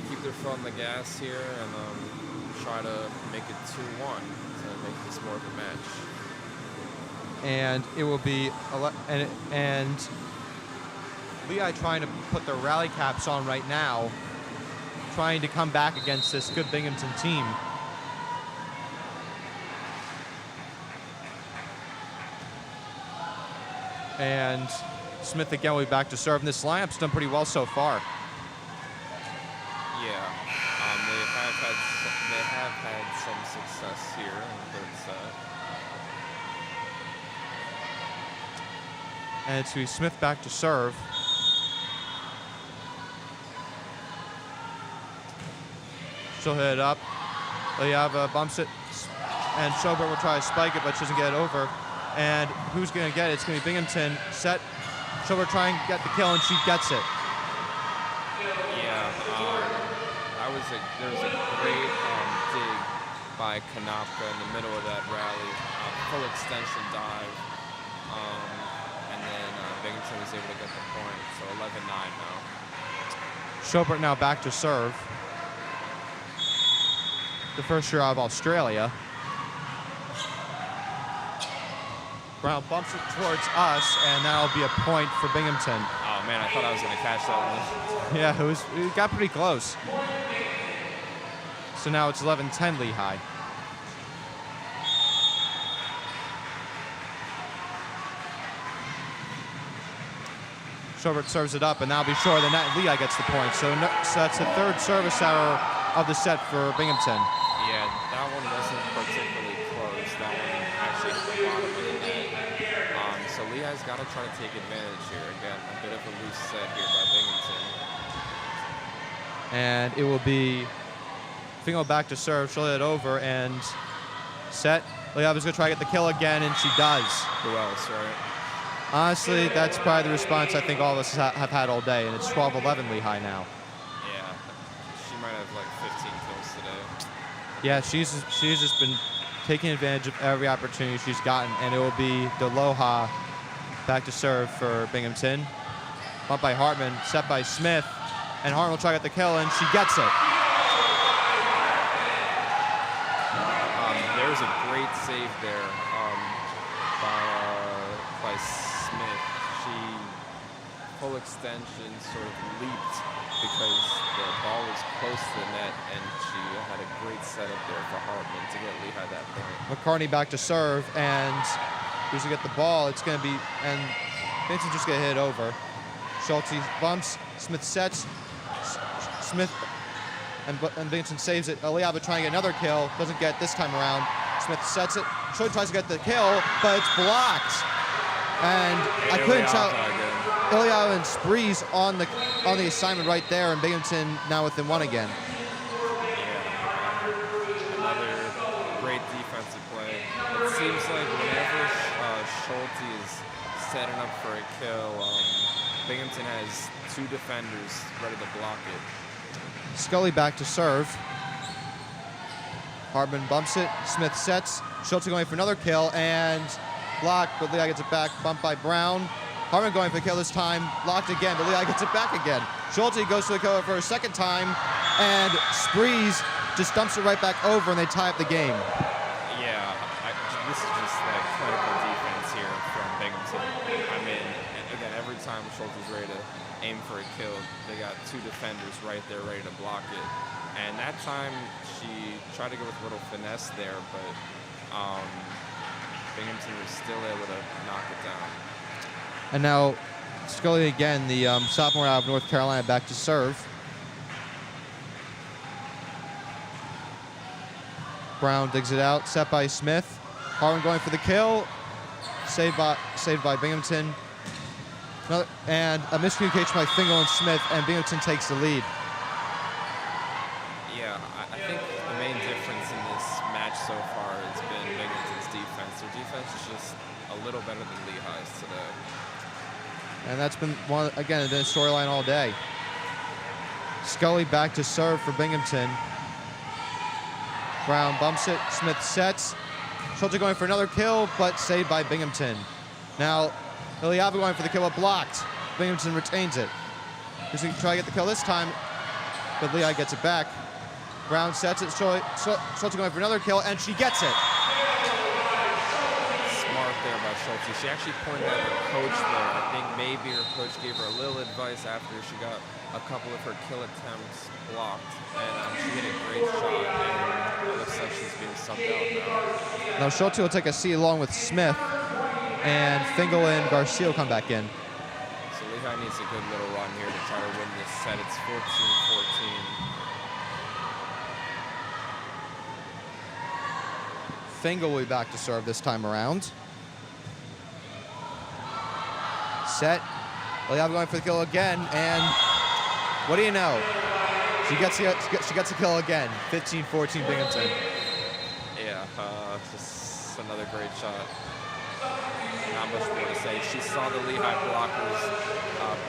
keep their foot on the gas here and try to make it 2-1 to make this more of a match. And it will be and Lehigh trying to put their rally caps on right now, trying to come back against this good Binghamton team. And Smith again will be back to serve. And this lineup's done pretty well so far. Yeah, they have had some success here in the third set. And it's going to be Smith back to serve. She'll hit it up. Lehigh bumps it, and Schobert will try to spike it, but she doesn't get it over. And who's going to get it? It's going to be Binghamton. Set. Schobert trying to get the kill, and she gets it. Yeah, there was a great dig by Kanopka in the middle of that rally, full extension dive, and then Binghamton was able to get the point. So 11-9 now. Schobert now back to serve. The first year out of Australia. Brown bumps it towards us, and that'll be a point for Binghamton. Oh man, I thought I was going to catch that one. Yeah, it got pretty close. So now it's 11-10 Lehigh. Schobert serves it up, and that'll be short. Then Lehigh gets the point. So that's the third service error of the set for Binghamton. Yeah, that one wasn't particularly close. That one actually hit the bottom of the net. So Lehigh's got to try to take advantage here. Again, a bit of a loose set here by Binghamton. And it will be Fingal back to serve. She'll hit it over and set. Lehigh is going to try to get the kill again, and she does. Who else, right? Honestly, that's probably the response I think all of us have had all day, and it's 12-11 Lehigh now. Yeah, she might have like 15 kills today. Yeah, she's just been taking advantage of every opportunity she's gotten, and it will be Deloha back to serve for Binghamton. Bumped by Hartman, set by Smith, and Hartman will try to get the kill, and she gets it. There's a great save there by Smith. She full extension sort of leaped because the ball was close to the net, and she had a great setup there for Hartman to get Lehigh that point. McCartney back to serve, and who's going to get the ball? It's going to be, and Vincent just going to hit it over. Schulte bumps, Smith sets, Smith, and Vincent saves it. Eliab trying to get another kill, doesn't get it this time around. Smith sets it, Schulte tries to get the kill, but it's blocked. And I couldn't tell. Eliab and Sprees on the assignment right there, and Binghamton now within one again. Yeah, another great defensive play. It seems like whenever Schulte is setting up for a kill, Binghamton has 2 defenders ready to block it. Scully back to serve. Hartman bumps it. Smith sets. Schulte going for another kill and blocked, but Lehigh gets it back. Bumped by Brown. Hartman going for the kill this time. Blocked again, but Lehigh gets it back again. Schulte goes for the kill for a second time, and Sprees just dumps it right back over, and they tie up the game. Yeah, this is just like clinical defense here from Binghamton. I mean, again, every time time Schultz was ready to aim for a kill, they got two defenders right there ready to block it. And that time she tried to go with a little finesse there, but Binghamton was still able to knock it down. And now Scully again, the sophomore out of North Carolina, back to serve. Brown digs it out, set by Smith. Harlan going for the kill, saved by Binghamton. And a miscommunication by Fingal and Smith, and Binghamton takes the lead. Yeah, I think the main difference in this match so far has been Binghamton's defense. Their defense is just a little better than Lehigh's today. And that's been, again, the storyline all day. Scully back to serve for Binghamton. Brown bumps it, Smith sets. Schultz going for another kill, but saved by Binghamton. Now, Ilyava going for the kill, but blocked. Binghamton retains it. He's going to try to get the kill this time, but Lehigh gets it back. Brown sets it, Schultz going for another kill, and she gets it. Smart there by Schultz. She actually pointed at her coach there. I think maybe her coach gave her a little advice after she got a couple of her kill attempts blocked, and she hit a great shot, and it looks like she's being subbed out now. Now Schultz will take a seat along with Smith, and Fingal and Garcia will come back in. So Lehigh needs a good little run here to try to win this set. It's 14-14. Fingal will be back to serve this time around. Set. Ilyava going for the kill again, and what do you know? She gets the kill again. 15-14 Binghamton. Yeah, just another great shot. Not much more to say. She saw the Lehigh blockers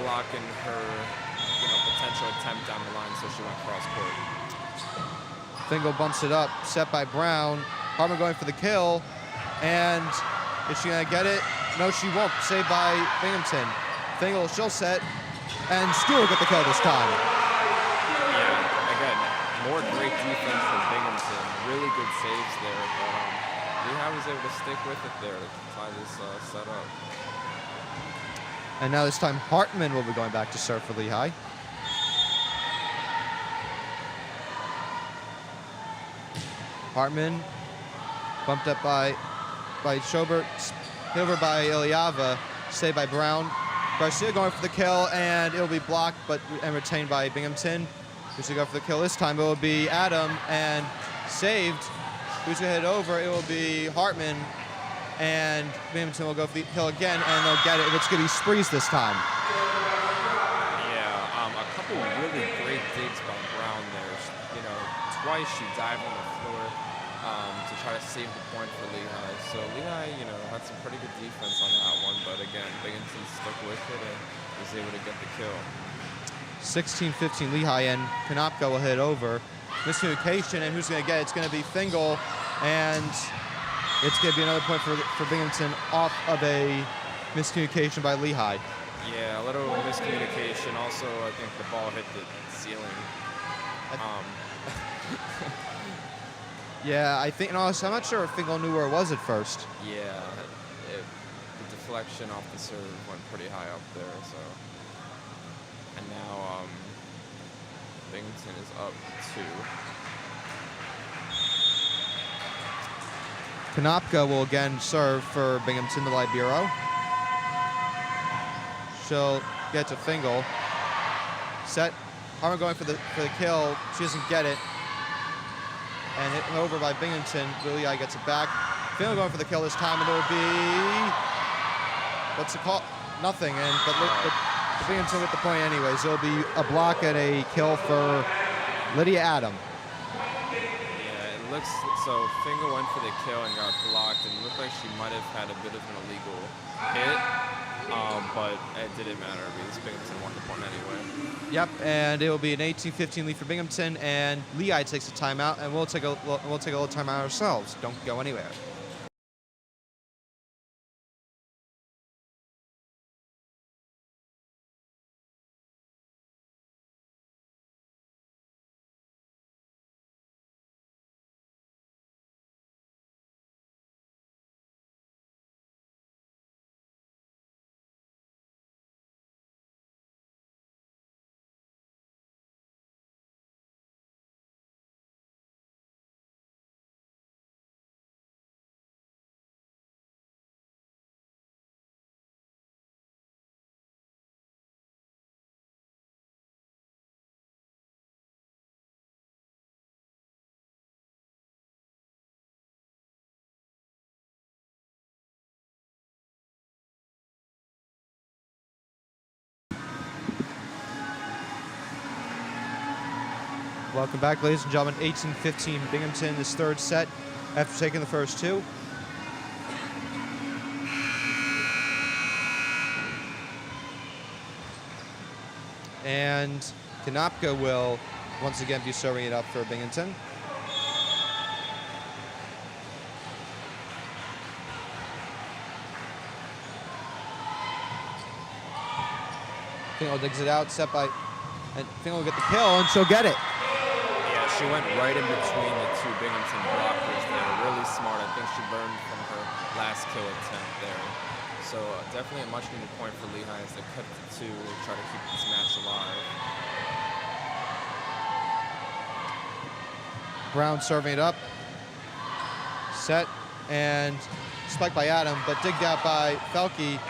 blocking her, potential attempt down the line, so she went cross court. Fingal bumps it up, set by Brown. Harmon going for the kill, and is she gonna get it? No, she won't. Saved by Binghamton. Fingal, she'll set, and Stewart get the kill this time. Yeah, again, more great defense from Binghamton. Really good saves there, but Lehigh was able to stick with it there to tie this set up. And now this time Hartman will be going back to serve for Lehigh. Hartman bumped up by Schobert, hit over by Ilyava, saved by Brown. Garcia going for the kill, and it'll be blocked and retained by Binghamton. Who's going to go for the kill this time? It will be Adam, and saved. Who's going to hit it over? It will be Hartman, and Binghamton will go for the kill again, and they'll get it. It's going to be Sprees this time. Yeah, a couple really great digs by Brown there. Twice she dived on the floor to try to save the point for Lehigh. So Lehigh, had some pretty good defense on that one, but again, Binghamton stuck with it and was able to get the kill. 16-15 Lehigh, and Konopka will hit over. Miscommunication, and who's going to get it? It's going to be Fingal, and it's going to be another point for Binghamton off of a miscommunication by Lehigh. Yeah, a little miscommunication. Also, I think the ball hit the ceiling. Yeah, I think, I'm not sure if Fingal knew where it was at first. Yeah, the deflection off the serve went pretty high up there, so. And now Binghamton is up 2. Konopka will again serve for Binghamton, the libero. She'll get to Fingal. Set. Harmon going for the kill. She doesn't get it. And hit over by Binghamton. Lehigh gets it back. Fingal going for the kill this time, and it will be, what's it called? Nothing. But Binghamton with the point anyways. It'll be a block and a kill for Lydia Adam. Yeah, it looks so. Fingal went for the kill and got blocked, and it looked like she might have had a bit of an illegal hit. But it didn't matter because Binghamton won the point anyway. Yep, and it will be an 18-15 lead for Binghamton, and Lehigh takes a timeout, and we'll take a little timeout ourselves. Don't go anywhere. Welcome back, ladies and gentlemen. 18-15 Binghamton, this third set after taking the first two. And Konopka will once again be serving it up for Binghamton. Fingal digs it out, set by, and Fingal will get the kill, and she'll get it. Yeah, she went right in between the two Binghamton blockers there. Really smart. I think she learned from her last kill attempt there. So definitely a much needed point for Lehigh as they cut to two and try to keep this match alive. Brown serving it up. Set and spiked by Adam, but digged out by Felke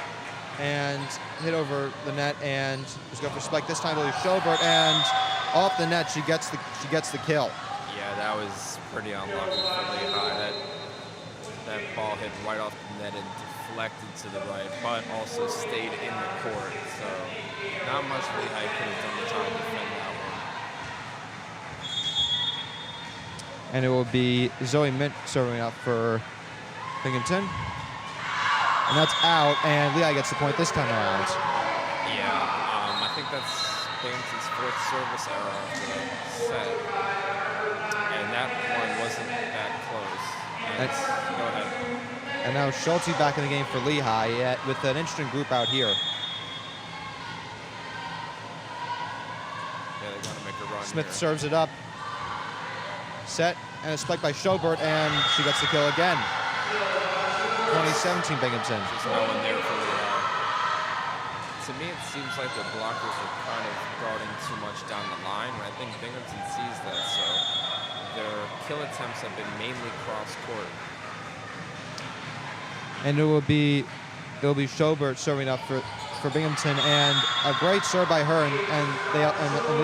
and hit over the net, and just go for spike. This time it'll be Schobert, and off the net she gets the kill. Yeah, that was pretty unlucky for Lehigh. That ball hit right off the net and deflected to the right, but also stayed in the court. So not much Lehigh could have done to try to defend that one. And it will be Zoe Mint serving up for Binghamton. And that's out, and Lehigh gets the point this time around. Yeah, I think that's Binghamton's fourth service error of the set. And that one wasn't that close. Go ahead. And now Schulte back in the game for Lehigh with an interesting group out here. Yeah, they want to make a run. Smith here. serves it up. Set, and a spike by Schobert, and she gets the kill again. 2017 Binghamton. Just no one there for Lehigh. To me, it seems like the blockers are kind of guarding too much down the line, and I think Binghamton sees that, so their kill attempts have been mainly cross-court. And it will be Schobert serving up for Binghamton, and a great serve by her, and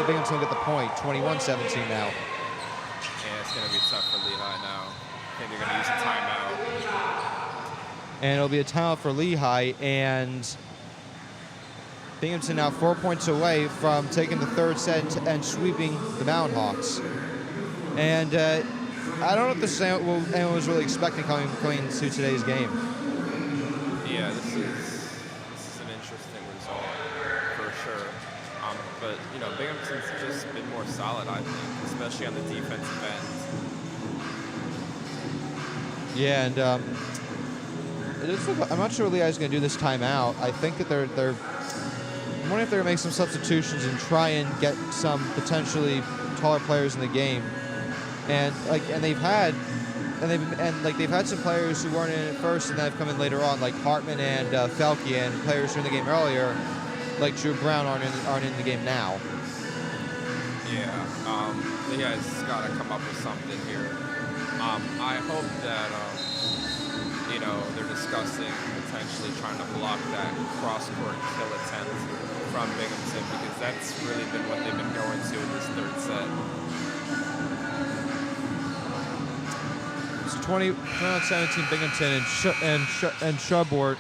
Binghamton will get the point. 21-17 now. Yeah, it's going to be tough for Lehigh now. I think they're going to use a timeout. And it'll be a timeout for Lehigh, and Binghamton now 4 points away from taking the third set and sweeping the Mountain Hawks. And I don't know if this is what anyone was really expecting coming to today's game. Yeah, this is an interesting result for sure. But you know, Binghamton's just been more solid, I think, especially on the defensive end. Yeah, and I'm not sure what Lehigh's going to do this timeout. I think that I'm wondering if they're going to make some substitutions and try and get some potentially taller players in the game. And they've had some players who weren't in it first and then have come in later on, like Hartman and Felke, and players who were in the game earlier, like Drew Brown, aren't in the game now. Yeah, Lehigh's got to come up with something here. I hope that they're discussing potentially trying to block that cross-court kill attempt from Binghamton, because that's really been what they've been going to in this third set. It's 21-17 Binghamton, and Schobert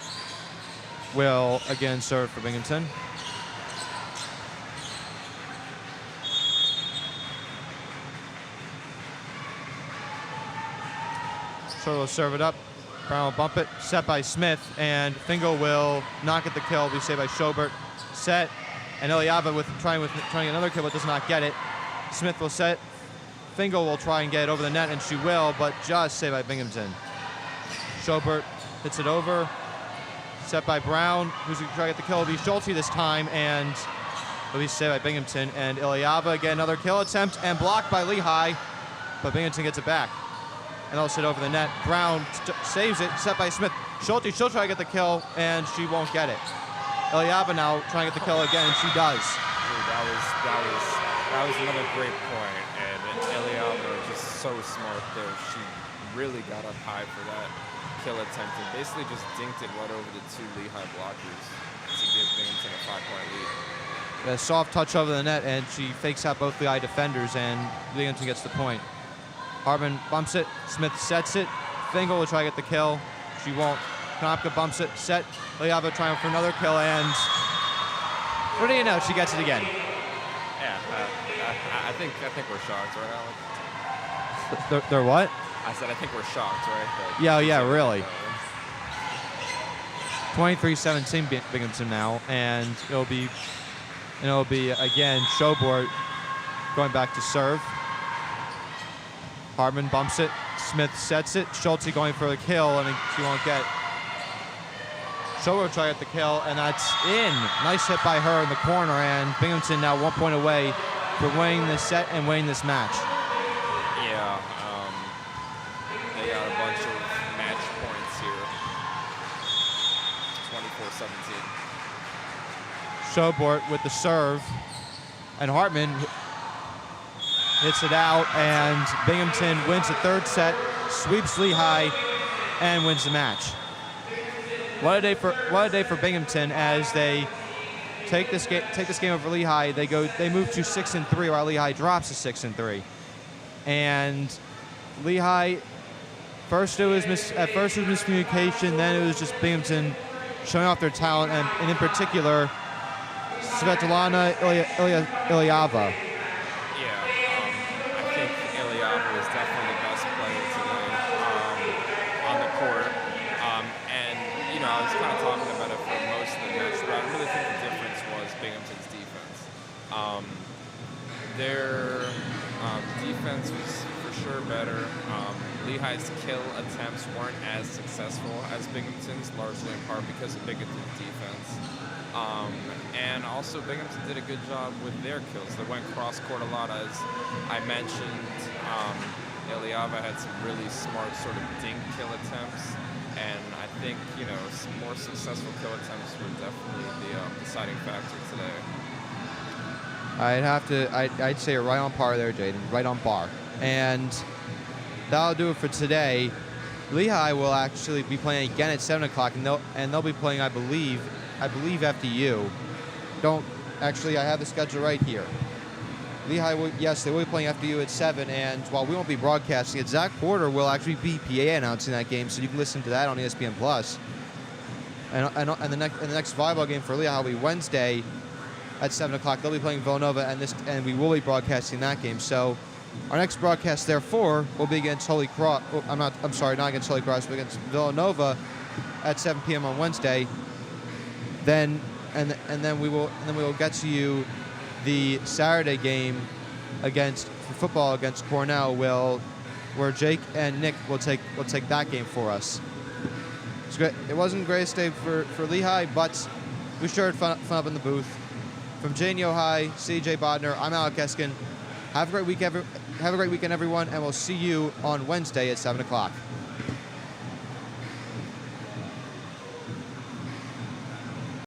will again serve for Binghamton. So we'll serve it up. Brown will bump it. Set by Smith, and Fingal will not get the kill. Be saved by Schobert. Set, and Ilyava trying another kill, but does not get it. Smith will set. Fingal will try and get it over the net, and she will, but just saved by Binghamton. Schobert hits it over. Set by Brown, who's going to try to get the kill. It'll be Schulte this time, and it'll be saved by Binghamton. And Ilyava, again, another kill attempt, and blocked by Lehigh, but Binghamton gets it back. And they'll sit over the net. Brown saves it, set by Smith. Schulte, she'll try to get the kill, and she won't get it. Ilyava now trying to get the kill again, and she does. Dude, that was another great point, and Ilyava just so smart there. She really got up high for that kill attempt and basically just dinked it right over the two Lehigh blockers to give Binghamton a 5-point lead. A soft touch over the net, and she fakes out both Lehigh defenders, and Binghamton gets the point. Hartman bumps it, Smith sets it. Fingal will try to get the kill. She won't. Konopka bumps it, set. Ilyava trying for another kill, and what do you know? She gets it again. Yeah, I think we're shocked, right, Alex? They're what? I said I think we're shocked, right? Yeah, really. 23-17 Binghamton now, and it'll be again Showboard going back to serve. Hartman bumps it. Smith sets it. Schulte going for the kill, and she won't get. Showboard try to get the kill, and that's in. Nice hit by her in the corner, and Binghamton now 1 point away for winning this set and winning this match. Yeah, they got a bunch of match points here. 24-17. Showboard with the serve, and Hartman hits it out, and Binghamton wins the third set, sweeps Lehigh, and wins the match. What a day for Binghamton as they take this game over Lehigh. They move to 6-3 while Lehigh drops to 6-3, and Lehigh first it was miscommunication, then it was just Binghamton showing off their talent, and in particular Svetlana Ilyava. I think Ilyava is definitely the best player today on the court. And, I was kind of talking about it for most of the match, but I really think the difference was Binghamton's defense. Their defense was for sure better. Lehigh's kill attempts weren't as successful as Binghamton's, largely in part because of Binghamton's defense. And also Binghamton did a good job with their kills. They went cross-court a lot, as I mentioned. Ilyava had some really smart sort of dink kill attempts, and I think, some more successful kill attempts were definitely the deciding factor today. I'd say you're right on par there, Jaden, right on par. And that'll do it for today. Lehigh will actually be playing again at 7 o'clock, and they'll be playing, I believe FDU. I have the schedule right here. Lehigh will be playing FDU at 7, and while we won't be broadcasting it, Zach Porter will actually be PA announcing that game, so you can listen to that on ESPN Plus. And the next volleyball game for Lehigh will be Wednesday at 7 o'clock. They'll be playing Villanova, and we will be broadcasting that game. So our next broadcast, therefore, will be against Holy Cross. Not against Holy Cross, but against Villanova at 7 p.m. on Wednesday. Then we will get to you the Saturday game for football against Cornell, where Jake and Nick will take that game for us. It's great. It wasn't the greatest day for Lehigh, but we sure had fun up in the booth. From Janio High, CJ Bodner, I'm Alec Eskin. Have a great weekend, everyone, and we'll see you on Wednesday at 7 o'clock.